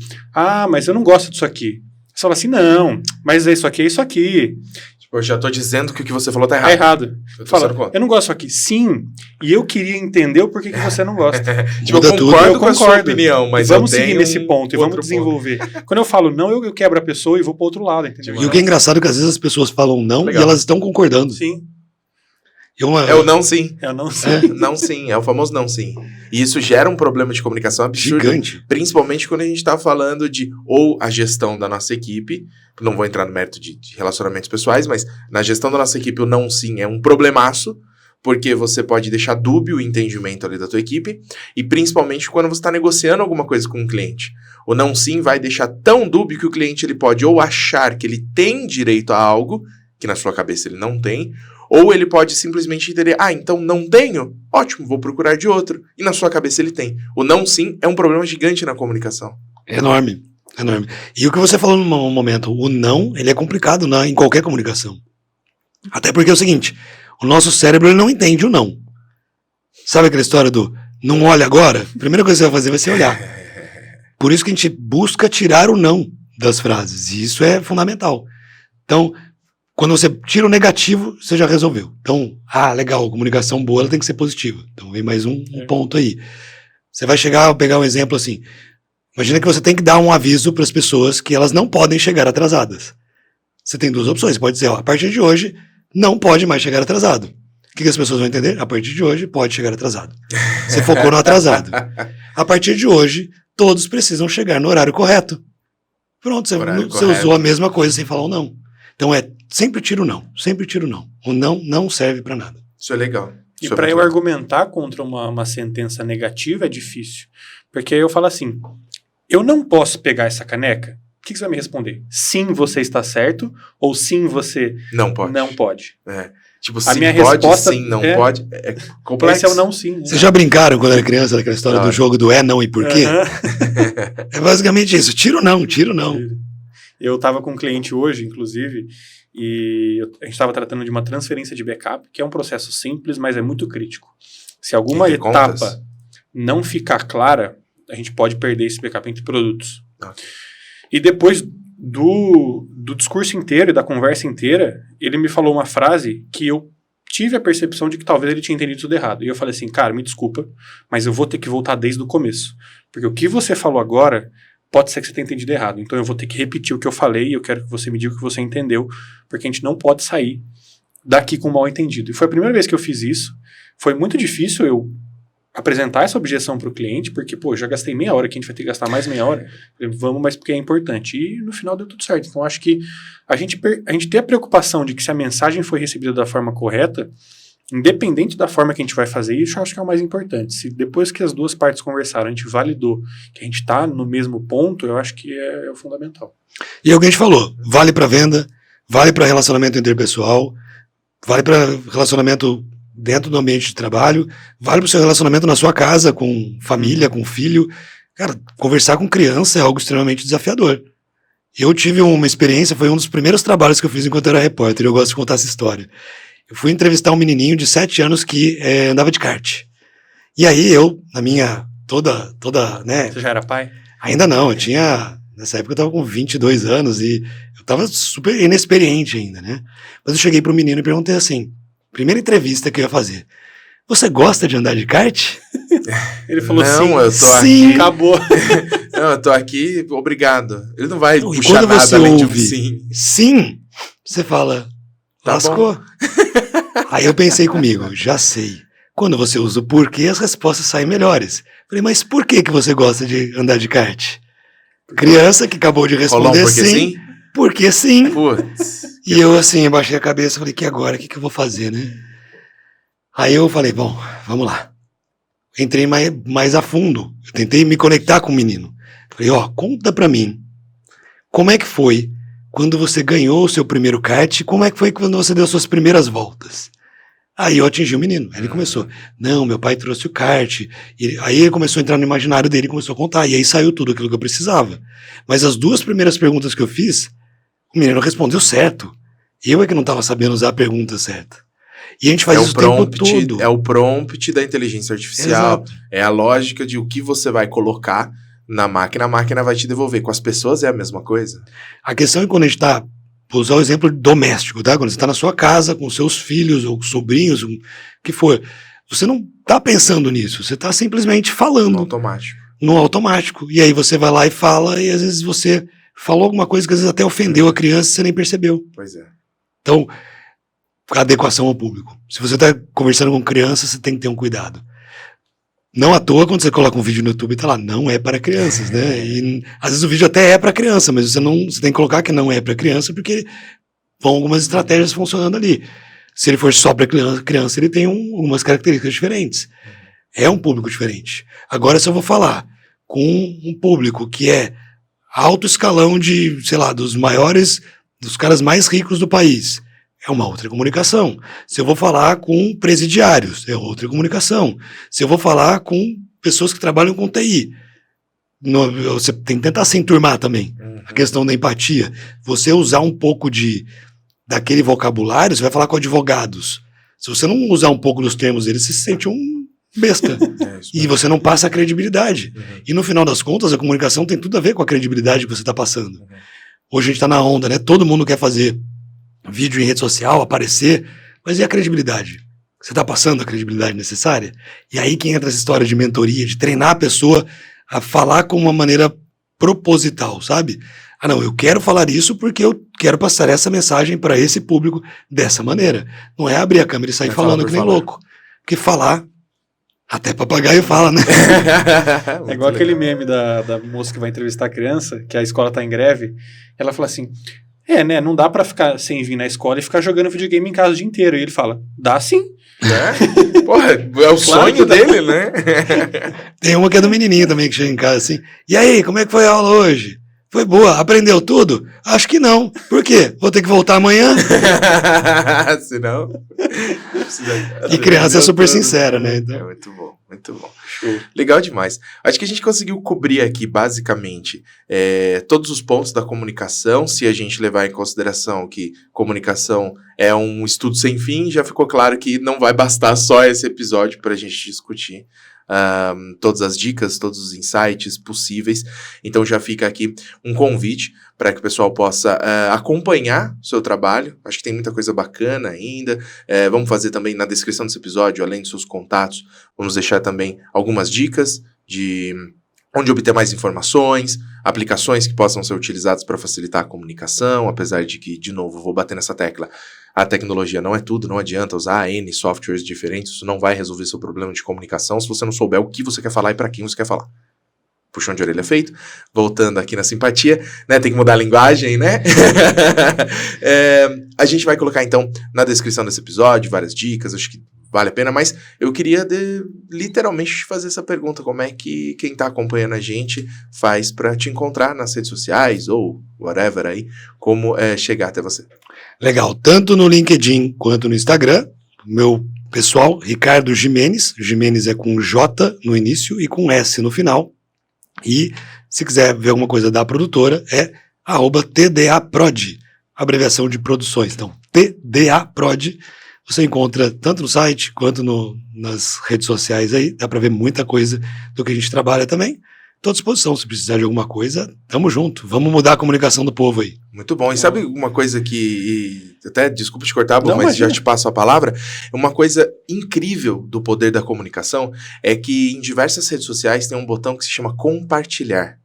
mas eu não gosto disso aqui. Você fala assim, não, mas isso aqui é isso aqui. Tipo, eu já tô dizendo que o que você falou tá errado. É errado. Eu não gosto disso aqui. Sim, e eu queria entender o porquê que você não gosta. Tipo, eu concordo com a sua opinião, mas vamos seguir nesse ponto e vamos desenvolver. Quando eu falo não, eu quebro a pessoa e vou para outro lado, entendeu? E o que é engraçado é que às vezes as pessoas falam não e elas estão concordando. Sim. É o não sim. É o não sim. Não sim, é o famoso não sim. E isso gera um problema de comunicação absurdo. Gigante. Principalmente quando a gente tá falando de ou a gestão da nossa equipe, não vou entrar no mérito de relacionamentos pessoais, mas na gestão da nossa equipe o não sim é um problemaço, porque você pode deixar dúbio o entendimento ali da tua equipe, e principalmente quando você está negociando alguma coisa com um cliente. O não sim vai deixar tão dúbio que o cliente ele pode ou achar que ele tem direito a algo, que na sua cabeça ele não tem, ou ele pode simplesmente entender, então não tenho? Ótimo, vou procurar de outro. E na sua cabeça ele tem. O não sim é um problema gigante na comunicação. Enorme, enorme. E o que você falou no momento, o não, ele é complicado em qualquer comunicação. Até porque é o seguinte, o nosso cérebro ele não entende o não. Sabe aquela história do não olha agora? A primeira coisa que você vai fazer vai ser olhar. Por isso que a gente busca tirar o não das frases. E isso é fundamental. Então, quando você tira o negativo, você já resolveu. Então, legal, a comunicação boa ela tem que ser positiva. Então, vem mais um ponto aí. Você vai pegar um exemplo assim. Imagina que você tem que dar um aviso para as pessoas que elas não podem chegar atrasadas. Você tem duas opções. Você pode dizer, a partir de hoje, não pode mais chegar atrasado. O que as pessoas vão entender? A partir de hoje, pode chegar atrasado. Você focou no atrasado. A partir de hoje, todos precisam chegar no horário correto. Pronto, você usou a mesma coisa sem falar o não. Então sempre tira o não, sempre tira o não. O não serve para nada. Isso é legal. E para eu argumentar contra uma sentença negativa é difícil. Porque aí eu falo assim, eu não posso pegar essa caneca? O que você vai me responder? Sim, você está certo, ou sim, você não pode. Não pode. Tipo, a sim minha pode, resposta sim não pode. É complexo. Esse é o não sim. Vocês já brincaram quando era criança daquela história do jogo do não e porquê? É basicamente isso, tira o não. Eu estava com um cliente hoje, inclusive, e a gente estava tratando de uma transferência de backup, que é um processo simples, mas é muito crítico. Se alguma etapa não ficar clara, a gente pode perder esse backup entre produtos. E depois do discurso inteiro e da conversa inteira, ele me falou uma frase que eu tive a percepção de que talvez ele tinha entendido tudo errado. E eu falei assim, cara, me desculpa, mas eu vou ter que voltar desde o começo. Porque o que você falou agora pode ser que você tenha entendido errado. Então eu vou ter que repetir o que eu falei e eu quero que você me diga o que você entendeu, porque a gente não pode sair daqui com mal entendido. E foi a primeira vez que eu fiz isso. Foi muito difícil eu apresentar essa objeção para o cliente, porque, já gastei meia hora, que a gente vai ter que gastar mais meia hora. Vamos, mas porque é importante. E no final deu tudo certo. Então acho que a gente ter a preocupação de que se a mensagem foi recebida da forma correta, independente da forma que a gente vai fazer isso, eu acho que é o mais importante. Se depois que as duas partes conversaram, a gente validou que a gente está no mesmo ponto, eu acho que é o fundamental. E é o que a gente falou, vale para venda, vale para relacionamento interpessoal, vale para relacionamento dentro do ambiente de trabalho, vale para o seu relacionamento na sua casa, com família, com filho. Cara, conversar com criança é algo extremamente desafiador. Eu tive uma experiência, foi um dos primeiros trabalhos que eu fiz enquanto eu era repórter, eu gosto de contar essa história. Eu fui entrevistar um menininho de 7 anos que andava de kart. E aí eu, na minha toda, né? Você já era pai? Ainda não, nessa época eu tava com 22 anos e eu tava super inexperiente ainda, né? Mas eu cheguei pro menino e perguntei assim, primeira entrevista que eu ia fazer, você gosta de andar de kart? Ele falou não, eu tô sim. aqui. Acabou. Não, eu tô aqui, obrigado. Ele não vai Não, e puxar quando nada você além de um ouve sim. sim, você fala, Tá lascou. Aí eu pensei comigo, já sei. Quando você usa o porquê, as respostas saem melhores. Falei, mas por que você gosta de andar de kart? Criança que acabou de Rolou um responder porque sim, sim? porque sim. Putz. E eu assim, baixei a cabeça, falei, que agora? O que eu vou fazer, né? Aí eu falei, bom, vamos lá. Entrei mais a fundo. Eu tentei me conectar com o menino. Falei, conta pra mim. Como é que foi quando você ganhou o seu primeiro kart? Como é que foi quando você deu suas primeiras voltas? Aí eu atingi o menino. Aí ele começou, não, meu pai trouxe o kart. Aí ele começou a entrar no imaginário dele e começou a contar. E aí saiu tudo aquilo que eu precisava. Mas as 2 primeiras perguntas que eu fiz, o menino respondeu certo. Eu é que não estava sabendo usar a pergunta certa. E a gente faz isso o tempo todo. É o prompt da inteligência artificial. Exato. É a lógica de o que você vai colocar na máquina, a máquina vai te devolver. Com as pessoas é a mesma coisa. A questão é quando a gente está, vou usar o exemplo doméstico, tá? Quando você está na sua casa com seus filhos ou sobrinhos, o que for, você não está pensando nisso, você está simplesmente falando. No automático. No automático. E aí você vai lá e fala, e às vezes você falou alguma coisa que às vezes até ofendeu a criança e você nem percebeu. Pois é. Então, a adequação ao público. Se você está conversando com criança, você tem que ter um cuidado. Não à toa, quando você coloca um vídeo no YouTube, tá lá, não é para crianças, né? E às vezes o vídeo até é para criança, mas você tem que colocar que não é para criança, porque vão algumas estratégias funcionando ali. Se ele for só para criança, ele tem umas características diferentes. É um público diferente. Agora, se eu vou falar com um público que é alto escalão de, sei lá, dos caras mais ricos do país, é uma outra comunicação. Se eu vou falar com presidiários, é outra comunicação. Se eu vou falar com pessoas que trabalham com TI, você tem que tentar se enturmar também. A questão da empatia. Você usar um pouco daquele vocabulário, você vai falar com advogados. Se você não usar um pouco dos termos deles, você se sente um besta. E você não passa a credibilidade. E no final das contas, a comunicação tem tudo a ver com a credibilidade que você está passando. Hoje a gente está na onda, né? Todo mundo quer fazer vídeo em rede social, aparecer, mas e a credibilidade? Você está passando a credibilidade necessária? E aí que entra essa história de mentoria, de treinar a pessoa a falar com uma maneira proposital, sabe? Ah, não, eu quero falar isso porque eu quero passar essa mensagem para esse público dessa maneira. Não é abrir a câmera e sair falando que nem louco. Porque falar, até papagaio fala, né? É igual aquele meme da moça que vai entrevistar a criança, que a escola tá em greve, ela fala assim, né, não dá pra ficar sem vir na escola e ficar jogando videogame em casa o dia inteiro. E ele fala, dá sim. É? Porra, é o sonho dele, né? Tem uma que é do menininho também, que chega em casa assim, e aí, como é que foi a aula hoje? Foi boa, aprendeu tudo? Acho que não. Por quê? Vou ter que voltar amanhã? Senão... E criança é super sincera, né? Então... É muito bom, muito bom. Show. Legal demais. Acho que a gente conseguiu cobrir aqui, basicamente, todos os pontos da comunicação. Se a gente levar em consideração que comunicação é um estudo sem fim, já ficou claro que não vai bastar só esse episódio para a gente discutir todas as dicas, todos os insights possíveis. Então já fica aqui um convite para que o pessoal possa acompanhar o seu trabalho. Acho que tem muita coisa bacana ainda. Vamos fazer também na descrição desse episódio, além dos seus contatos, vamos deixar também algumas dicas de onde obter mais informações, aplicações que possam ser utilizadas para facilitar a comunicação, apesar de que, de novo, vou bater nessa tecla, a tecnologia não é tudo, não adianta usar N softwares diferentes, isso não vai resolver seu problema de comunicação se você não souber o que você quer falar e para quem você quer falar. Puxão de orelha feito, voltando aqui na simpatia, né, tem que mudar a linguagem, né? A gente vai colocar, então, na descrição desse episódio, várias dicas, acho que vale a pena, mas eu queria literalmente fazer essa pergunta, como é que quem tá acompanhando a gente faz para te encontrar nas redes sociais ou whatever aí, como chegar até você? Legal, tanto no LinkedIn quanto no Instagram, meu pessoal, Ricardo Gimenez, Gimenez é com J no início e com S no final, e se quiser ver alguma coisa da produtora, é @tdaprod, abreviação de produções, então tdaprod. Você encontra tanto no site quanto nas redes sociais aí, dá para ver muita coisa do que a gente trabalha também. tô à disposição. Se precisar de alguma coisa, tamo junto. Vamos mudar a comunicação do povo aí. Muito bom. E sabe uma coisa que... Até, desculpa te cortar, Não, mas imagina. já te passo a palavra. Uma coisa incrível do poder da comunicação é que em diversas redes sociais tem um botão que se chama compartilhar.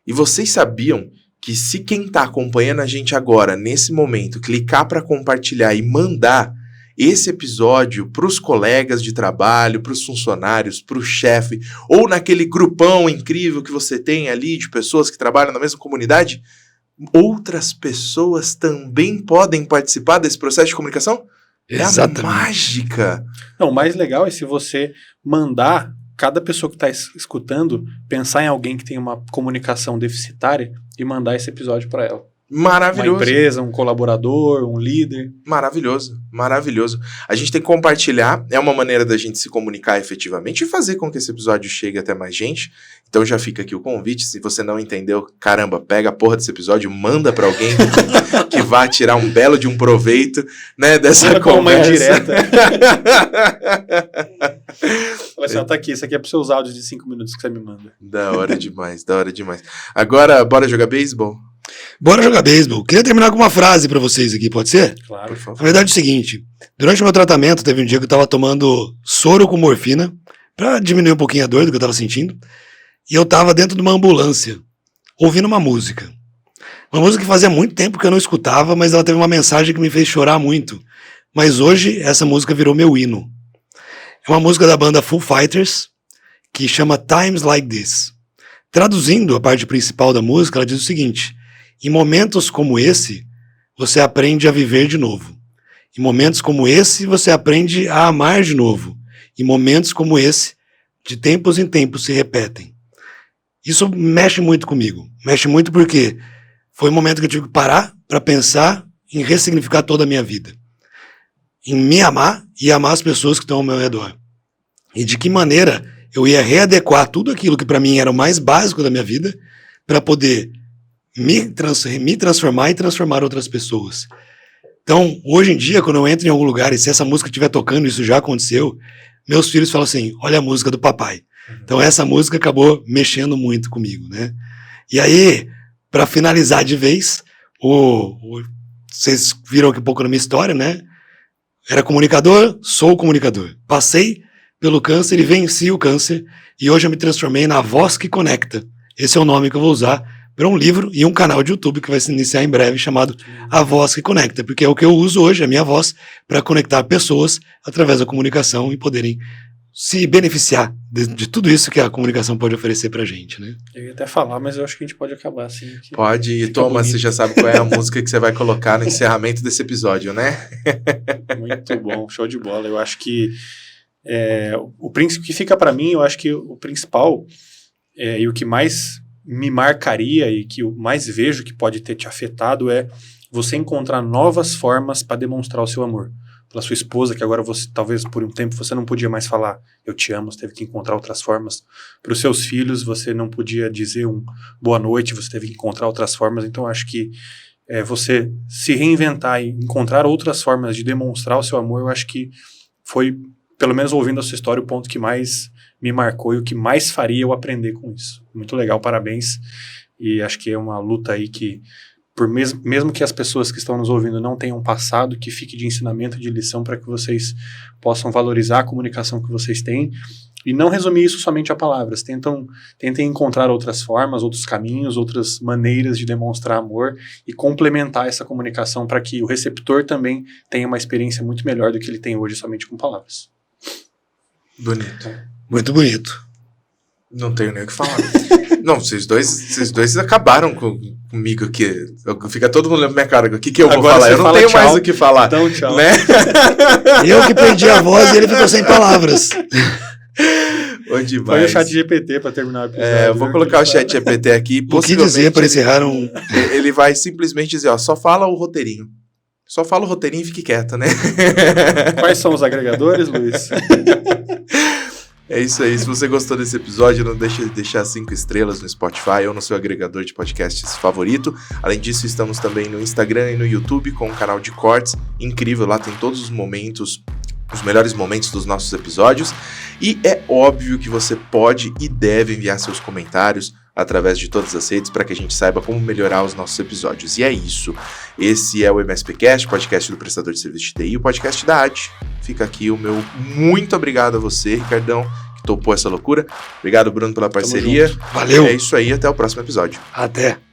E vocês sabiam que se quem está acompanhando a gente agora, nesse momento, clicar para compartilhar e mandar esse episódio para os colegas de trabalho, para os funcionários, para o chefe, ou naquele grupão incrível que você tem ali de pessoas que trabalham na mesma comunidade, outras pessoas também podem participar desse processo de comunicação? Exatamente. É a mágica. Não, o mais legal é se você mandar cada pessoa que está escutando pensar em alguém que tem uma comunicação deficitária e mandar esse episódio para ela. Maravilhoso. Uma empresa, um colaborador, um líder. Maravilhoso, maravilhoso. A gente tem que compartilhar, é uma maneira da gente se comunicar efetivamente e fazer com que esse episódio chegue até mais gente. Então já fica aqui o convite, se você não entendeu, caramba, pega a porra desse episódio, manda pra alguém que vá tirar um belo de um proveito, né, dessa Manda com uma conversa. indireta. Fala assim, ó, tá aqui, isso aqui é pros seus áudios de 5 minutos que você me manda. Da hora demais, da hora demais. Agora, bora jogar beisebol? Bora jogar beisebol. Queria terminar com uma frase pra vocês aqui, pode ser? Claro. Por favor. Na verdade é o seguinte, durante o meu tratamento teve um dia que eu tava tomando soro com morfina pra diminuir um pouquinho a dor do que eu tava sentindo, e eu tava dentro de uma ambulância, ouvindo uma música. Uma música que fazia muito tempo que eu não escutava, mas ela teve uma mensagem que me fez chorar muito. Mas hoje essa música virou meu hino. É uma música da banda Foo Fighters, que chama Times Like This. Traduzindo a parte principal da música, ela diz o seguinte: em momentos como esse, você aprende a viver de novo. Em momentos como esse, você aprende a amar de novo. Em momentos como esse, de tempos em tempos se repetem. Isso mexe muito comigo. Mexe muito porque foi um momento que eu tive que parar para pensar em ressignificar toda a minha vida. Em me amar e amar as pessoas que estão ao meu redor. E de que maneira eu ia readequar tudo aquilo que para mim era o mais básico da minha vida para poder me transformar e transformar outras pessoas. Então, hoje em dia, quando eu entro em algum lugar e se essa música estiver tocando, isso já aconteceu, meus filhos falam assim, olha a música do papai. Então essa música acabou mexendo muito comigo, né? E aí, para finalizar de vez, vocês viram aqui um pouco na minha história, né? Era comunicador, sou comunicador. Passei pelo câncer e venci o câncer, e hoje eu me transformei na Voz que Conecta. Esse é o nome que eu vou usar para um livro e um canal de YouTube que vai se iniciar em breve, chamado A Voz que Conecta, porque é o que eu uso hoje, a minha voz, para conectar pessoas através da comunicação e poderem se beneficiar de tudo isso que a comunicação pode oferecer pra gente, né? Eu ia até falar, mas eu acho que a gente pode acabar assim. Pode, e toma, bonito. você já sabe qual é a música que você vai colocar no encerramento desse episódio, né? Muito bom, show de bola. Eu acho que o que fica para mim, eu acho que o principal e o que mais me marcaria e que eu mais vejo que pode ter te afetado é você encontrar novas formas para demonstrar o seu amor. Pela sua esposa, que agora você, talvez por um tempo você não podia mais falar eu te amo, você teve que encontrar outras formas. Para os seus filhos, você não podia dizer um boa noite, você teve que encontrar outras formas. Então acho que você se reinventar e encontrar outras formas de demonstrar o seu amor, eu acho que foi, pelo menos ouvindo a sua história, o ponto que mais me marcou e o que mais faria eu aprender com isso. Muito legal, parabéns. E acho que é uma luta aí que, mesmo que as pessoas que estão nos ouvindo não tenham passado, que fique de ensinamento, de lição, para que vocês possam valorizar a comunicação que vocês têm e não resumir isso somente a palavras. Tentem encontrar outras formas, outros caminhos, outras maneiras de demonstrar amor e complementar essa comunicação para que o receptor também tenha uma experiência muito melhor do que ele tem hoje somente com palavras. Bonito. Muito bonito. Não tenho nem o que falar. Não, vocês dois acabaram comigo aqui. Fica todo mundo na minha cara. O que eu vou Agora falar? você Eu não fala tenho tchau. mais o que falar. Então, tchau. Né? Eu que perdi a voz e ele ficou sem palavras. Bom demais. Põe o chat GPT para terminar o episódio. Eu vou colocar o chat GPT aqui. O que dizer para encerrar um... Ele vai simplesmente dizer, ó, só fala o roteirinho. Só fala o roteirinho e fique quieto, né? Quais são os agregadores, Luiz? É isso aí. Se você gostou desse episódio, não deixe de deixar 5 estrelas no Spotify ou no seu agregador de podcasts favorito. Além disso, estamos também no Instagram e no YouTube com um canal de cortes incrível. Lá tem todos os momentos os melhores momentos dos nossos episódios. E é óbvio que você pode e deve enviar seus comentários através de todas as redes para que a gente saiba como melhorar os nossos episódios. E é isso. Esse é o MSPcast, podcast do Prestador de Serviço de TI, o podcast da AD. Fica aqui o meu muito obrigado a você, Ricardão, que topou essa loucura. Obrigado, Bruno, pela parceria. Valeu. É isso aí, até o próximo episódio. Até.